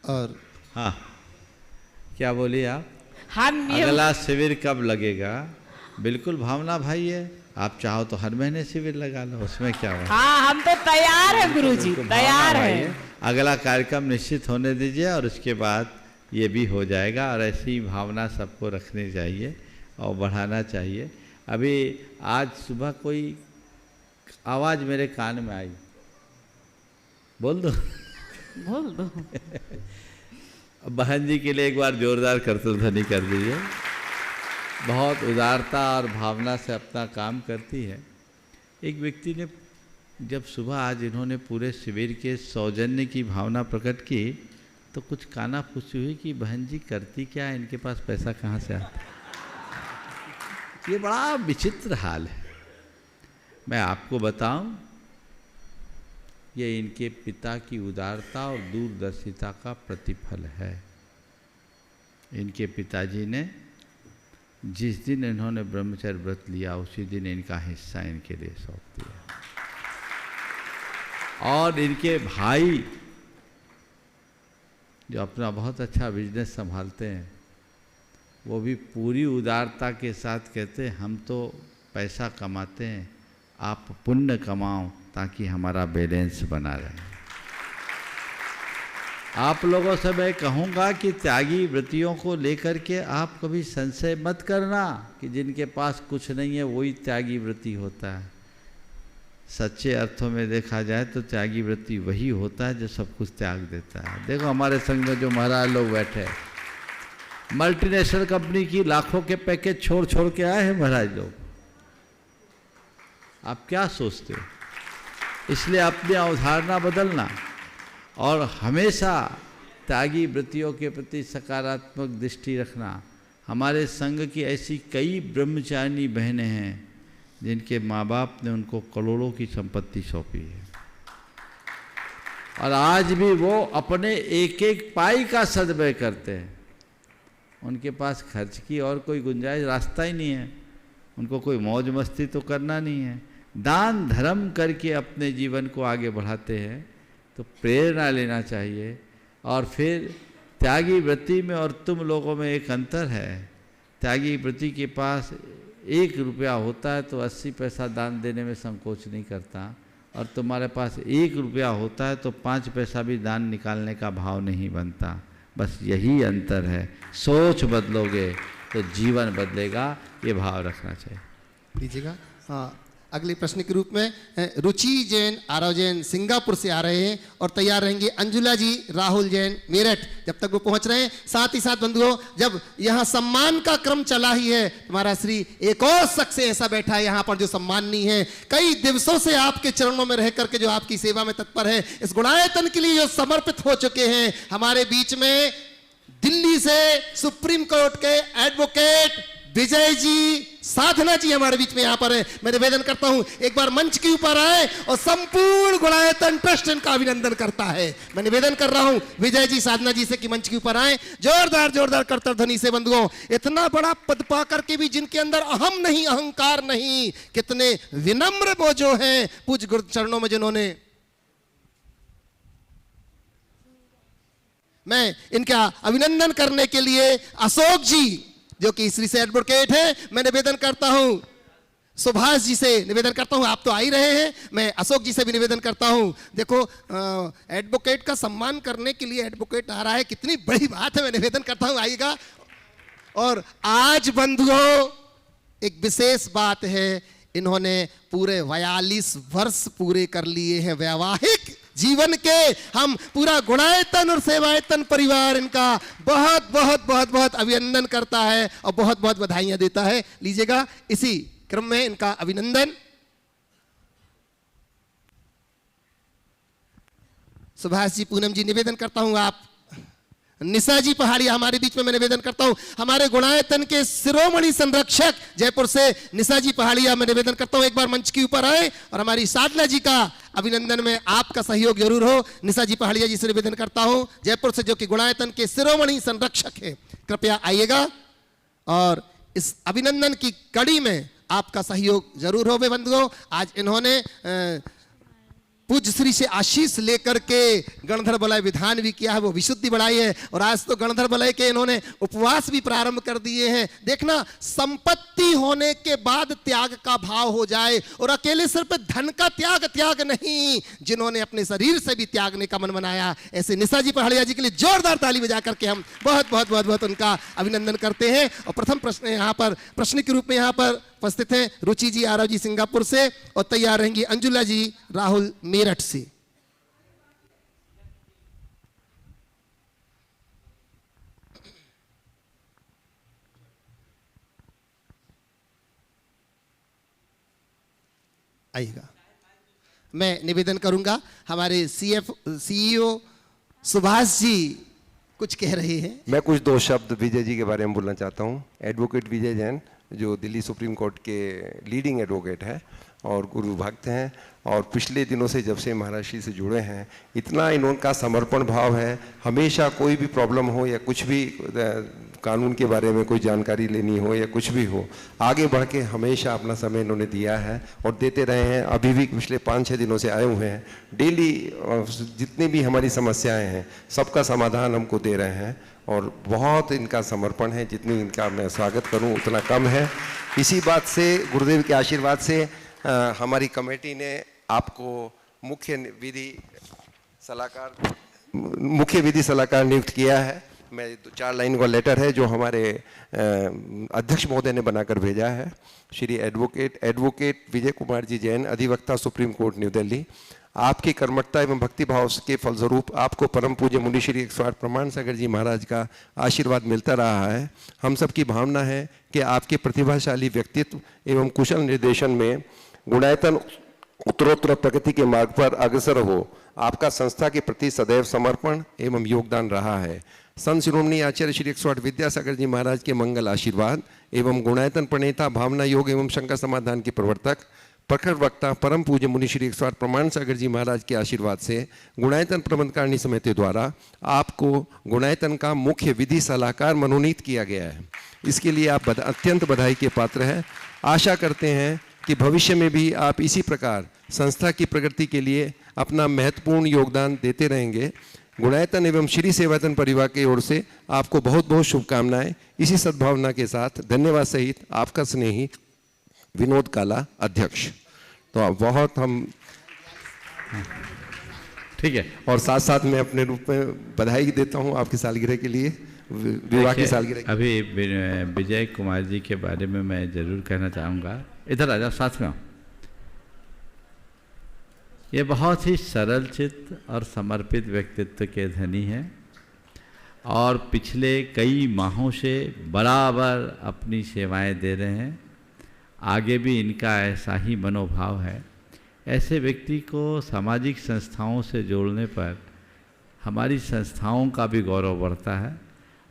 और हाँ, क्या बोलिए आप? हम अगला शिविर कब लगेगा? बिल्कुल भावना भाई है, आप चाहो तो हर महीने शिविर लगा लो, उसमें क्या है। हाँ, हम तो तैयार हैं गुरुजी, तैयार हैं। अगला कार्यक्रम निश्चित होने दीजिए और उसके बाद ये भी हो जाएगा। और ऐसी भावना सबको रखनी चाहिए और बढ़ाना चाहिए। अभी आज सुबह कोई आवाज़ मेरे कान में आई, बोल दो बोल दो। बहन जी के लिए एक बार जोरदार करतल ध्वनि कर दीजिए। बहुत उदारता और भावना से अपना काम करती है। एक व्यक्ति ने जब सुबह आज इन्होंने पूरे शिविर के सौजन्य की भावना प्रकट की तो कुछ काना फूसी हुई कि बहन जी करती क्या है, इनके पास पैसा कहाँ से आता? ये बड़ा विचित्र हाल है। मैं आपको बताऊं, ये इनके पिता की उदारता और दूरदर्शिता का प्रतिफल है। इनके पिताजी ने जिस दिन इन्होंने ब्रह्मचर्य व्रत लिया उसी दिन इनका हिस्सा इनके लिए सौंप दिया। और इनके भाई जो अपना बहुत अच्छा बिजनेस संभालते हैं, वो भी पूरी उदारता के साथ कहते हैं हम तो पैसा कमाते हैं, आप पुण्य कमाओ ताकि हमारा बैलेंस बना रहे। आप लोगों से मैं कहूँगा कि त्यागी वृत्तियों को लेकर के आप कभी संशय मत करना कि जिनके पास कुछ नहीं है वही त्यागी वृत्ति होता है। सच्चे अर्थों में देखा जाए तो त्यागी वृत्ति वही होता है जो सब कुछ त्याग देता है। देखो हमारे संग में जो महाराज लोग बैठे हैं, मल्टीनेशनल कंपनी की लाखों के पैकेज छोड़ छोड़ के आए हैं महाराज लोग। आप क्या सोचते हो? इसलिए अपनी अवधारणा बदलना और हमेशा त्यागी वृत्तियों के प्रति सकारात्मक दृष्टि रखना। हमारे संघ की ऐसी कई ब्रह्मचारिणी बहनें हैं जिनके माँ बाप ने उनको करोड़ों की संपत्ति सौंपी है और आज भी वो अपने एक एक पाई का सदव्यय करते हैं। उनके पास खर्च की और कोई गुंजाइश रास्ता ही नहीं है। उनको कोई मौज मस्ती तो करना नहीं है। दान धर्म करके अपने जीवन को आगे बढ़ाते हैं तो प्रेरणा लेना चाहिए। और फिर त्यागी वृत्ति में और तुम लोगों में एक अंतर है। त्यागी वृत्ति के पास 1 रुपया होता है तो 80 पैसा दान देने में संकोच नहीं करता, और तुम्हारे पास 1 रुपया होता है तो 5 पैसा भी दान निकालने का भाव नहीं बनता। बस यही अंतर है। सोच बदलोगे तो जीवन बदलेगा, ये भाव रखना चाहिए। लीजिएगा। हाँ, अगले प्रश्न के रूप में रुचि जैन, आरव जैन सिंगापुर से आ रहे हैं और तैयार रहेंगे अंजुला जी, राहुल जैन मेरठ, जब तक वो पहुंच रहे हैं। साथ ही साथ बंधुओं, जब यहाँ सम्मान का क्रम चला ही है, तुम्हारा श्री एक और शख्स ऐसा बैठा है यहाँ पर जो सम्माननीय है, कई दिवसों से आपके चरणों में रह करके जो आपकी सेवा में तत्पर है, इस गुणायतन के लिए जो समर्पित हो चुके हैं। हमारे बीच में दिल्ली से सुप्रीम कोर्ट के एडवोकेट विजय जी, साधना जी हमारे बीच में यहाँ पर है। मैं निवेदन करता हूं एक बार मंच के ऊपर आए और संपूर्ण गुणायतन ट्रस्ट इनका अभिनंदन करता है। मैं निवेदन कर रहा हूं विजय जी, साधना जी से कि मंच के ऊपर आए। जोरदार जोरदार करतर ध्वनि से बंधुओं, इतना बड़ा पद पा करके भी जिनके अंदर अहम नहीं, अहंकार नहीं, कितने विनम्र वो जो हैं पूज्य गुरु चरणों में जिन्होंने, मैं इनका अभिनंदन करने के लिए अशोक जी जो कि श्री से एडवोकेट है, मैं निवेदन करता हूं सुभाष जी से निवेदन करता हूं, आप तो आ ही रहे हैं, मैं अशोक जी से भी निवेदन करता हूं। देखो एडवोकेट का सम्मान करने के लिए एडवोकेट आ रहा है, कितनी बड़ी बात है। मैं निवेदन करता हूं आइएगा। और आज बंधुओं एक विशेष बात है, इन्होंने पूरे 42 वर्ष पूरे कर लिए हैं वैवाहिक जीवन के। हम पूरा गुणायतन और सेवायतन परिवार इनका बहुत बहुत बहुत बहुत अभिनंदन करता है और बहुत बहुत बधाइयां देता है। लीजिएगा, इसी क्रम में इनका अभिनंदन। सुभाष जी, पूनम जी, निवेदन करता हूं आप। निशा जी पहाड़िया हमारे बीच में मैं निवेदन करता हूं, हमारे गुणायतन के शिरोमणि संरक्षक जयपुर से निशा जी पहाड़िया, मैं निवेदन करता हूं एक बार मंच के ऊपर आए और हमारी साधना जी का अभिनंदन में आपका सहयोग जरूर हो। निशा जी पहाड़िया जी से निवेदन करता हूं जयपुर से, जो कि गुणायतन के शिरोमणि संरक्षक है, कृपया आइएगा और इस अभिनंदन की कड़ी में आपका सहयोग जरूर हो। बंधुओं, आज इन्होंने पूज्य श्री से आशीष लेकर के गणधर बलय विधान भी किया है, वो विशुद्धि बढ़ाई है। और आज तो गणधर बलय के इन्होंने उपवास भी प्रारंभ कर दिए हैं। देखना, संपत्ति होने के बाद त्याग का भाव हो जाए, और अकेले सिर्फ धन का त्याग नहीं, जिन्होंने अपने शरीर से भी त्यागने का मन बनाया, ऐसे निशा जी पहाड़िया जी के लिए जोरदार ताली बजा करके हम बहुत बहुत बहुत बहुत उनका अभिनंदन करते हैं। और प्रथम प्रश्न यहाँ पर प्रश्न के रूप में यहाँ पर उपस्थित हैं रुचि जी, आरव जी सिंगापुर से, और तैयार रहेंगी अंजुला जी, राहुल मेरठ से। आइएगा। मैं निवेदन करूंगा, हमारे सीईओ सुभाष जी कुछ कह रहे हैं। मैं कुछ 2 शब्द विजय जी के बारे में बोलना चाहता हूँ। एडवोकेट विजय जैन, जो दिल्ली सुप्रीम कोर्ट के लीडिंग एडवोकेट है और गुरु भक्त हैं, और पिछले दिनों से जब से महाराज श्री से जुड़े हैं, इतना इनका समर्पण भाव है। हमेशा कोई भी प्रॉब्लम हो या कुछ भी कानून के बारे में कोई जानकारी लेनी हो या कुछ भी हो, आगे बढ़ के हमेशा अपना समय इन्होंने दिया है और देते रहे हैं। अभी भी पिछले 5-6 दिनों से आए हुए हैं। डेली जितनी भी हमारी समस्याएं हैं सबका समाधान हमको दे रहे हैं, और बहुत इनका समर्पण है। जितनी इनका मैं स्वागत करूं उतना कम है। इसी बात से, गुरुदेव के आशीर्वाद से हमारी कमेटी ने आपको मुख्य विधि सलाहकार मुख्य विधि सलाहकार नियुक्त किया है। मैं 4 लाइन का लेटर है जो हमारे अध्यक्ष महोदय ने बनाकर भेजा है। श्री एडवोकेट विजय कुमार जी जैन, अधिवक्ता सुप्रीम कोर्ट न्यू दिल्ली। आपकी कर्मठता एवं भक्तिभाव के फलस्वरूप आपको परम पूज्य मुनि श्री 108 प्रमाण सागर जी महाराज का आशीर्वाद मिलता रहा है। हम सब की भावना है कि आपके प्रतिभाशाली व्यक्तित्व एवं कुशल निर्देशन में गुणायतन उत्तरोत्तर प्रगति के मार्ग पर अग्रसर हो। आपका संस्था के प्रति सदैव समर्पण एवं योगदान रहा है। संत शिरोमणि आचार्य श्री 108 विद्यासागर जी महाराज के मंगल आशीर्वाद एवं गुणायतन प्रणेता, भावना योग एवं शंका समाधान के प्रवर्तक, प्रखर वक्ता, परम पूज्य मुनि श्री 108 प्रमाण सागर जी महाराज के आशीर्वाद से गुणायतन प्रबंधकारिणी समिति द्वारा आपको गुणायतन का मुख्य विधि सलाहकार मनोनीत किया गया है। इसके लिए आप अत्यंत बधाई के पात्र हैं। आशा करते हैं कि भविष्य में भी आप इसी प्रकार संस्था की प्रगति के लिए अपना महत्वपूर्ण योगदान देते रहेंगे। गुणायतन एवं श्री सेवायतन परिवार की ओर से आपको बहुत बहुत शुभकामनाएं। इसी सद्भावना के साथ धन्यवाद सहित आपका स्नेही विनोद काला, अध्यक्ष। तो बहुत हम ठीक है। और साथ साथ मैं अपने रूप में बधाई देता हूं आपकी सालगिरह के लिए, विवाह की सालगिरह। अभी विजय कुमार जी के बारे में मैं जरूर कहना चाहूँगा। इधर आ जाओ, साथ में आओ। ये बहुत ही सरल चित्त और समर्पित व्यक्तित्व के धनी हैं और पिछले कई माहों से बराबर अपनी सेवाएं दे रहे हैं। आगे भी इनका ऐसा ही मनोभाव है। ऐसे व्यक्ति को सामाजिक संस्थाओं से जोड़ने पर हमारी संस्थाओं का भी गौरव बढ़ता है।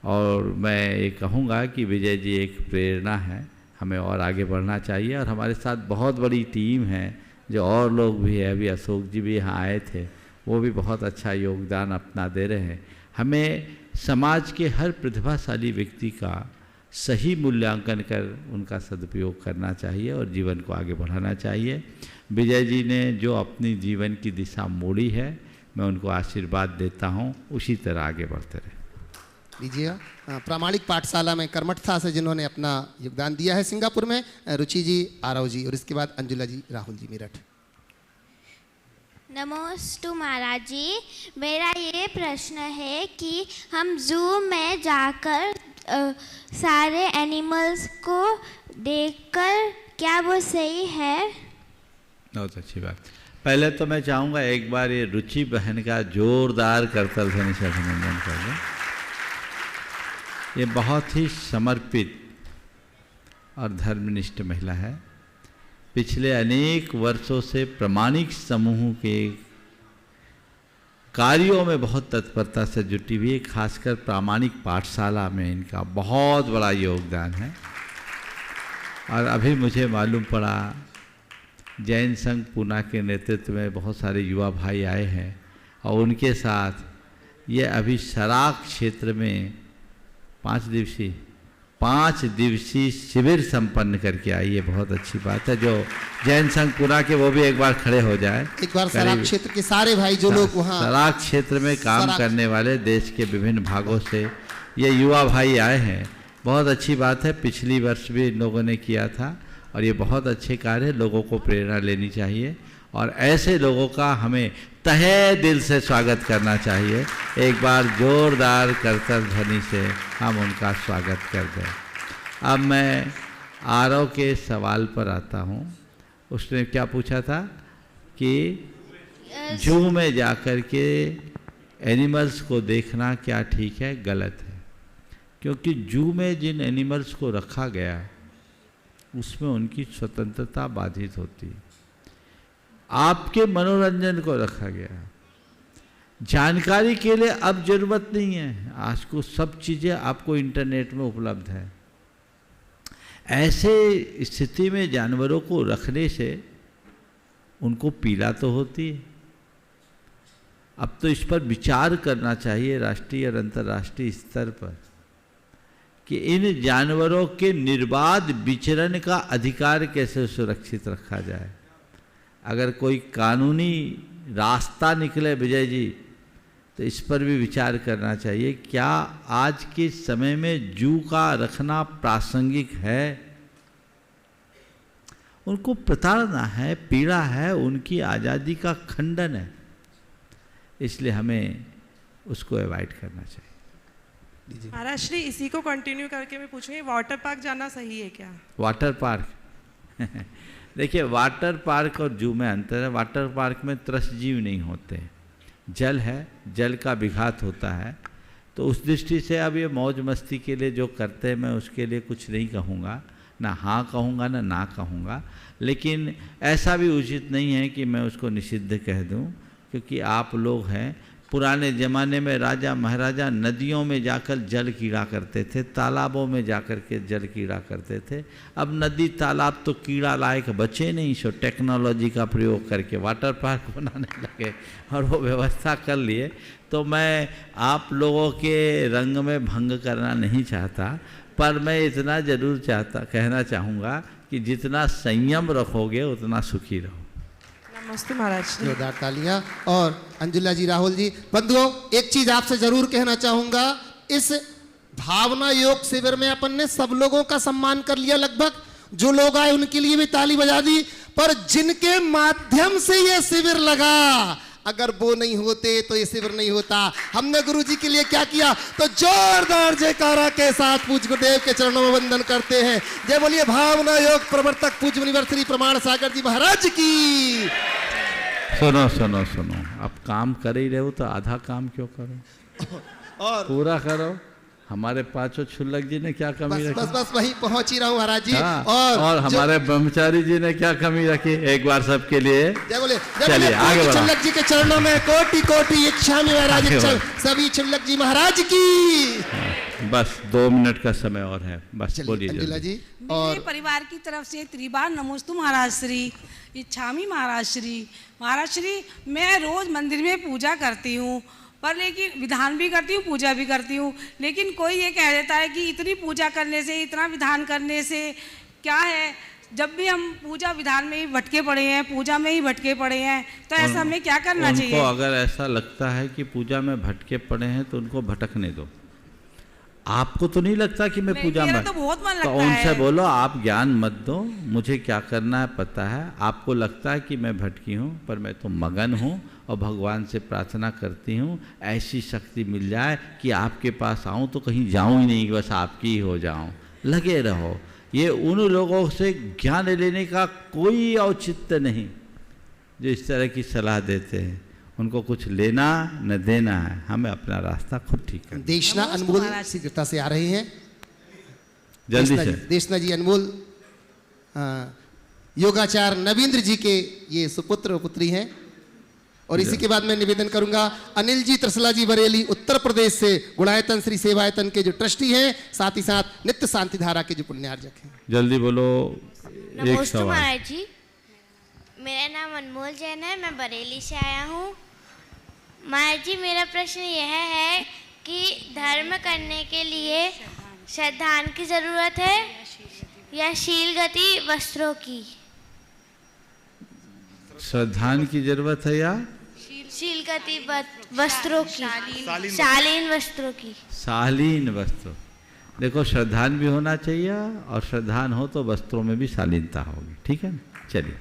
और मैं ये कहूँगा कि विजय जी एक प्रेरणा है, हमें और आगे बढ़ना चाहिए। और हमारे साथ बहुत बड़ी टीम है, जो और लोग भी है। अभी अशोक जी भी यहाँ आए थे, वो भी बहुत अच्छा योगदान अपना दे रहे हैं। हमें समाज के हर प्रतिभाशाली व्यक्ति का सही मूल्यांकन कर उनका सदुपयोग करना चाहिए और जीवन को आगे बढ़ाना चाहिए। विजय जी ने जो अपनी जीवन की दिशा मोड़ी है, मैं उनको आशीर्वाद देता हूँ, उसी तरह आगे बढ़ते रहे। लीजिए, प्रामाणिक पाठशाला में कर्मठता से जिन्होंने अपना योगदान दिया है सिंगापुर में, रुचि जी, आरव जी, और इसके बाद अंजुला जी, राहुल जी, मेरठ। नमोस्तु महाराज जी। मेरा ये प्रश्न है कि हम जू में जाकर सारे एनिमल्स को देखकर क्या वो सही है? बहुत अच्छी बात। पहले तो मैं चाहूँगा एक बार ये रुचि बहन का जोरदार करतल ध्वनि से अभिनंदन कर दें। ये बहुत ही समर्पित और धर्मनिष्ठ महिला है। पिछले अनेक वर्षों से प्रामाणिक समूह के कार्यों में बहुत तत्परता से जुटी हुई है। खासकर प्रामाणिक पाठशाला में इनका बहुत बड़ा योगदान है। और अभी मुझे मालूम पड़ा जैन संघ पूना के नेतृत्व में बहुत सारे युवा भाई आए हैं और उनके साथ ये अभी सराक क्षेत्र में 5 दिवसीय शिविर संपन्न करके आई। ये बहुत अच्छी बात है। जो जैन संघ पूना के वो भी एक बार खड़े हो जाए। एक बार सराक क्षेत्र के सारे भाई जो लोग वहाँ सराक क्षेत्र में काम करने वाले देश के विभिन्न भागों से ये युवा भाई आए हैं, बहुत अच्छी बात है। पिछली वर्ष भी इन लोगों ने किया था और ये बहुत अच्छे कार्य, लोगों को प्रेरणा लेनी चाहिए और ऐसे लोगों का हमें तहे दिल से स्वागत करना चाहिए। एक बार जोरदार करतल ध्वनि से हम उनका स्वागत कर दें। अब मैं आरव के सवाल पर आता हूँ। उसने क्या पूछा था कि जू में जाकर के एनिमल्स को देखना क्या ठीक है, गलत है। क्योंकि जू में जिन एनिमल्स को रखा गया उसमें उनकी स्वतंत्रता बाधित होती है। आपके मनोरंजन को रखा गया, जानकारी के लिए अब जरूरत नहीं है। आज को सब चीज़ें आपको इंटरनेट में उपलब्ध है। ऐसे स्थिति में जानवरों को रखने से उनको पीड़ा तो होती है। अब तो इस पर विचार करना चाहिए राष्ट्रीय और अंतर्राष्ट्रीय स्तर पर कि इन जानवरों के निर्बाध विचरण का अधिकार कैसे सुरक्षित रखा जाए। अगर कोई कानूनी रास्ता निकले विजय जी, तो इस पर भी विचार करना चाहिए। क्या आज के समय में जू का रखना प्रासंगिक है? उनको प्रताड़ना है, पीड़ा है, उनकी आज़ादी का खंडन है। इसलिए हमें उसको अवॉइड करना चाहिए। महाराज श्री, इसी को कंटिन्यू करके मैं पूछूंगी, वाटर पार्क जाना सही है क्या? वाटर पार्क देखिए, वाटर पार्क और जू में अंतर है। वाटर पार्क में त्रस्त-जीव नहीं होते, जल है, जल का विघात होता है। तो उस दृष्टि से अब ये मौज मस्ती के लिए जो करते हैं, मैं उसके लिए कुछ नहीं कहूँगा, ना हाँ कहूँगा ना कहूँगा। लेकिन ऐसा भी उचित नहीं है कि मैं उसको निषिद्ध कह दूँ, क्योंकि आप लोग हैं, पुराने ज़माने में राजा महाराजा नदियों में जाकर जल कीड़ा करते थे, तालाबों में जाकर के जल कीड़ा करते थे। अब नदी तालाब तो कीड़ा लायक बचे नहीं, सो टेक्नोलॉजी का प्रयोग करके वाटर पार्क बनाने लगे और वो व्यवस्था कर लिए। तो मैं आप लोगों के रंग में भंग करना नहीं चाहता, पर मैं इतना ज़रूर कहना चाहूँगा कि जितना संयम रखोगे उतना सुखी रहो। नमस्ते महाराज। जोरदार तालियां। और अंजुला जी, राहुल जी, बंधुओं, एक चीज आपसे जरूर कहना चाहूंगा, इस भावना योग शिविर में अपन ने सब लोगों का सम्मान कर लिया, लगभग जो लोग आए उनके लिए भी ताली बजा दी, पर जिनके माध्यम से ये शिविर लगा, अगर वो नहीं होते तो ये शिविर नहीं होता। हमने गुरु जी के लिए क्या किया, तो जोरदार जयकारा के साथ पूज्य गुरुदेव के चरणों में वंदन करते हैं। जय बोलिए भावना योग प्रवर्तक पूज्य मुनिवर श्री प्रमाण सागर जी महाराज की। सुनो सुनो सुनो, अब काम कर ही रहे हो तो आधा काम क्यों करो, और पूरा करो। हमारे पांचों क्षुल्लक जी ने क्या कमी रखी? बस वही पहुंच ही रहा हूँ महाराज जी। हाँ, और हमारे ब्रह्मचारी जी ने क्या कमी रखी? एक बार सबके लिए जय बोले। चलिए आगे बढ़ो। क्षुल्लक जी के चरणों में कोटि कोटि इच्छामि महाराज, सभी क्षुल्लक जी महाराज की। बस 2 मिनट का समय और है, बस बोलिए अंजुला जी। मेरे परिवार की तरफ से त्रिबार नमोस्तु महाराज श्री, इच्छामि महाराज श्री। महाराज श्री, मैं रोज मंदिर में पूजा करती हूँ, पर लेकिन विधान भी करती हूँ, पूजा भी करती हूँ, लेकिन कोई ये कह देता है कि इतनी पूजा करने से, इतना विधान करने से क्या है? जब भी हम पूजा विधान में ही भटके पड़े हैं, पूजा में ही भटके पड़े हैं, तो ऐसा हमें क्या करना चाहिए? अगर ऐसा लगता है कि पूजा में भटके पड़े हैं तो उनको भटकने दो। आपको तो नहीं लगता कि मैं पूजा में, तो बहुत मन तो लगता उनसे है। बोलो आप ज्ञान मत दो, मुझे क्या करना है पता है। आपको लगता है कि मैं भटकी हूँ, पर मैं तो मगन हूँ और भगवान से प्रार्थना करती हूँ ऐसी शक्ति मिल जाए कि आपके पास आऊँ तो कहीं जाऊँ ही नहीं, बस आपकी ही हो जाऊँ। लगे रहो। ये उन लोगों से ज्ञान लेने का कोई औचित्य नहीं जो इस तरह की सलाह देते हैं। उनको कुछ लेना न देना है, हमें अपना रास्ता खुद ठीक करना। देशना अनमोल शीघ्रता से आ रहे हैं, जल्दी से। देशना जी अनमोल योगाचार्य नवींद्र जी के ये सुपुत्र और पुत्री हैं। और इसी के बाद मैं निवेदन करूंगा अनिल जी त्रसला जी बरेली उत्तर प्रदेश से गुणायतन श्री सेवायतन के जो ट्रस्टी हैं, साथ ही साथ नित्य शांति धारा के जो पुण्यार्जक हैं। जल्दी बोलो। नमस्ते महाराज जी, मेरा नाम अनमोल जैन है, मैं बरेली से आया हूँ। महाराज जी, मेरा प्रश्न यह है कि धर्म करने के लिए श्रद्धान की जरूरत है या शील गति वस्त्रों की? श्रद्धान की जरूरत है या शील गति वस्त्रों की, शालीन वस्त्रों की। शालीन वस्त्र। देखो, श्रद्धान भी होना चाहिए और श्रद्धान हो तो वस्त्रों में भी शालीनता होगी। ठीक है ना? चलिए।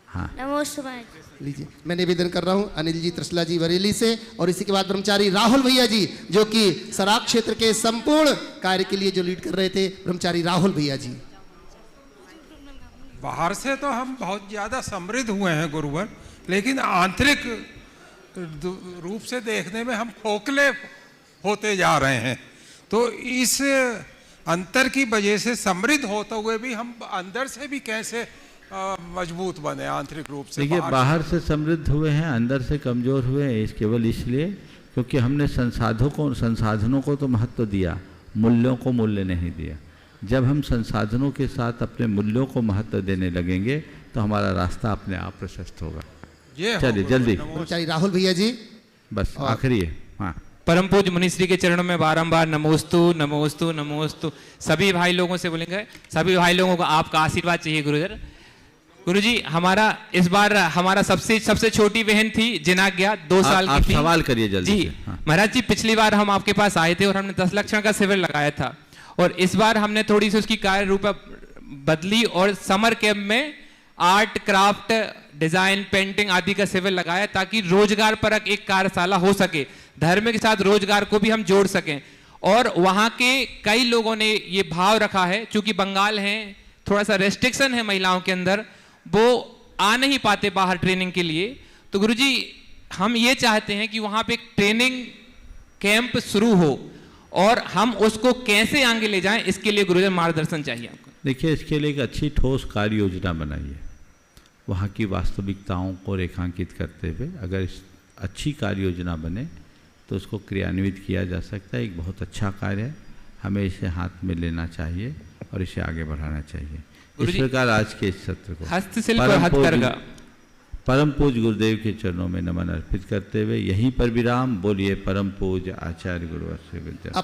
हाँ, नमस्ते महाराज। लीजिए, मैं निवेदन कर रहा हूँ अनिल जी त्रसला जी बरेली से, और इसी के बाद ब्रह्मचारी राहुल भैया जी जो कि सराक क्षेत्र के संपूर्ण कार्य के लिए जो लीड कर रहे थे, ब्रह्मचारी राहुल भैया जी। बाहर से तो हम बहुत ज़्यादा समृद्ध हुए हैं गुरुवर, लेकिन आंतरिक रूप से देखने में हम खोखले होते जा रहे हैं। तो इस अंतर की वजह से समृद्ध होते हुए भी हम अंदर से भी कैसे मजबूत बने आंतरिक रूप से? देखिए, बाहर से समृद्ध हुए हैं, अंदर से कमज़ोर हुए हैं, केवल इसलिए क्योंकि हमने संसाधनों को तो महत्व दिया, मूल्यों को मूल्य नहीं दिया। जब हम संसाधनों के साथ अपने मूल्यों को महत्व देने लगेंगे तो हमारा रास्ता अपने आप प्रशस्त होगा। चलिए जल्दी। ब्रह्मचारी राहुल भैया जी, बस आखिरी है। हाँ, परम पूज्य मुनिश्री के चरणों में बारंबार नमोस्तु नमोस्तु नमोस्तु। सभी भाई लोगों से बोलेंगे, सभी भाई लोगों को आपका आशीर्वाद चाहिए गुरुदेव। गुरुजी, हमारा इस बार हमारा सबसे छोटी बहन थी जिनाज्ञा, 2 साल की थी। सवाल करिए जल्दी जी। महाराज जी, पिछली बार हम आपके पास आए थे और हमने 10 लक्षण का शिविर लगाया था, और इस बार हमने थोड़ी सी उसकी कार्य रूप बदली और समर कैंप में आर्ट क्राफ्ट डिजाइन, पेंटिंग आदि का शिविर लगाया ताकि रोजगार परक एक कार्यशाला हो सके, धर्म के साथ रोजगार को भी हम जोड़ सकें। और वहाँ के कई लोगों ने ये भाव रखा है, चूंकि बंगाल है, थोड़ा सा रेस्ट्रिक्शन है महिलाओं के अंदर, वो आ नहीं पाते बाहर ट्रेनिंग के लिए। तो गुरुजी हम ये चाहते हैं कि वहाँ पे एक ट्रेनिंग कैंप शुरू हो और हम उसको कैसे आगे ले जाएं, इसके लिए गुरुजी मार्गदर्शन चाहिए आपको। देखिए, इसके लिए एक अच्छी ठोस कार्य योजना बनाइए, वहाँ की वास्तविकताओं को रेखांकित करते हुए अगर इस अच्छी कार्य योजना बने तो उसको क्रियान्वित किया जा सकता है। एक बहुत अच्छा कार्य है, हमें इसे हाथ में लेना चाहिए और इसे आगे बढ़ाना चाहिए। इस प्रकार आज के इस सत्र को हस्तशिल्प और हथकरघा परम पूज्य गुरुदेव के चरणों में नमन अर्पित करते हुए यहीं पर विराम। बोलिए परम पूज्य आचार्य गुरुवर श्री विद्या।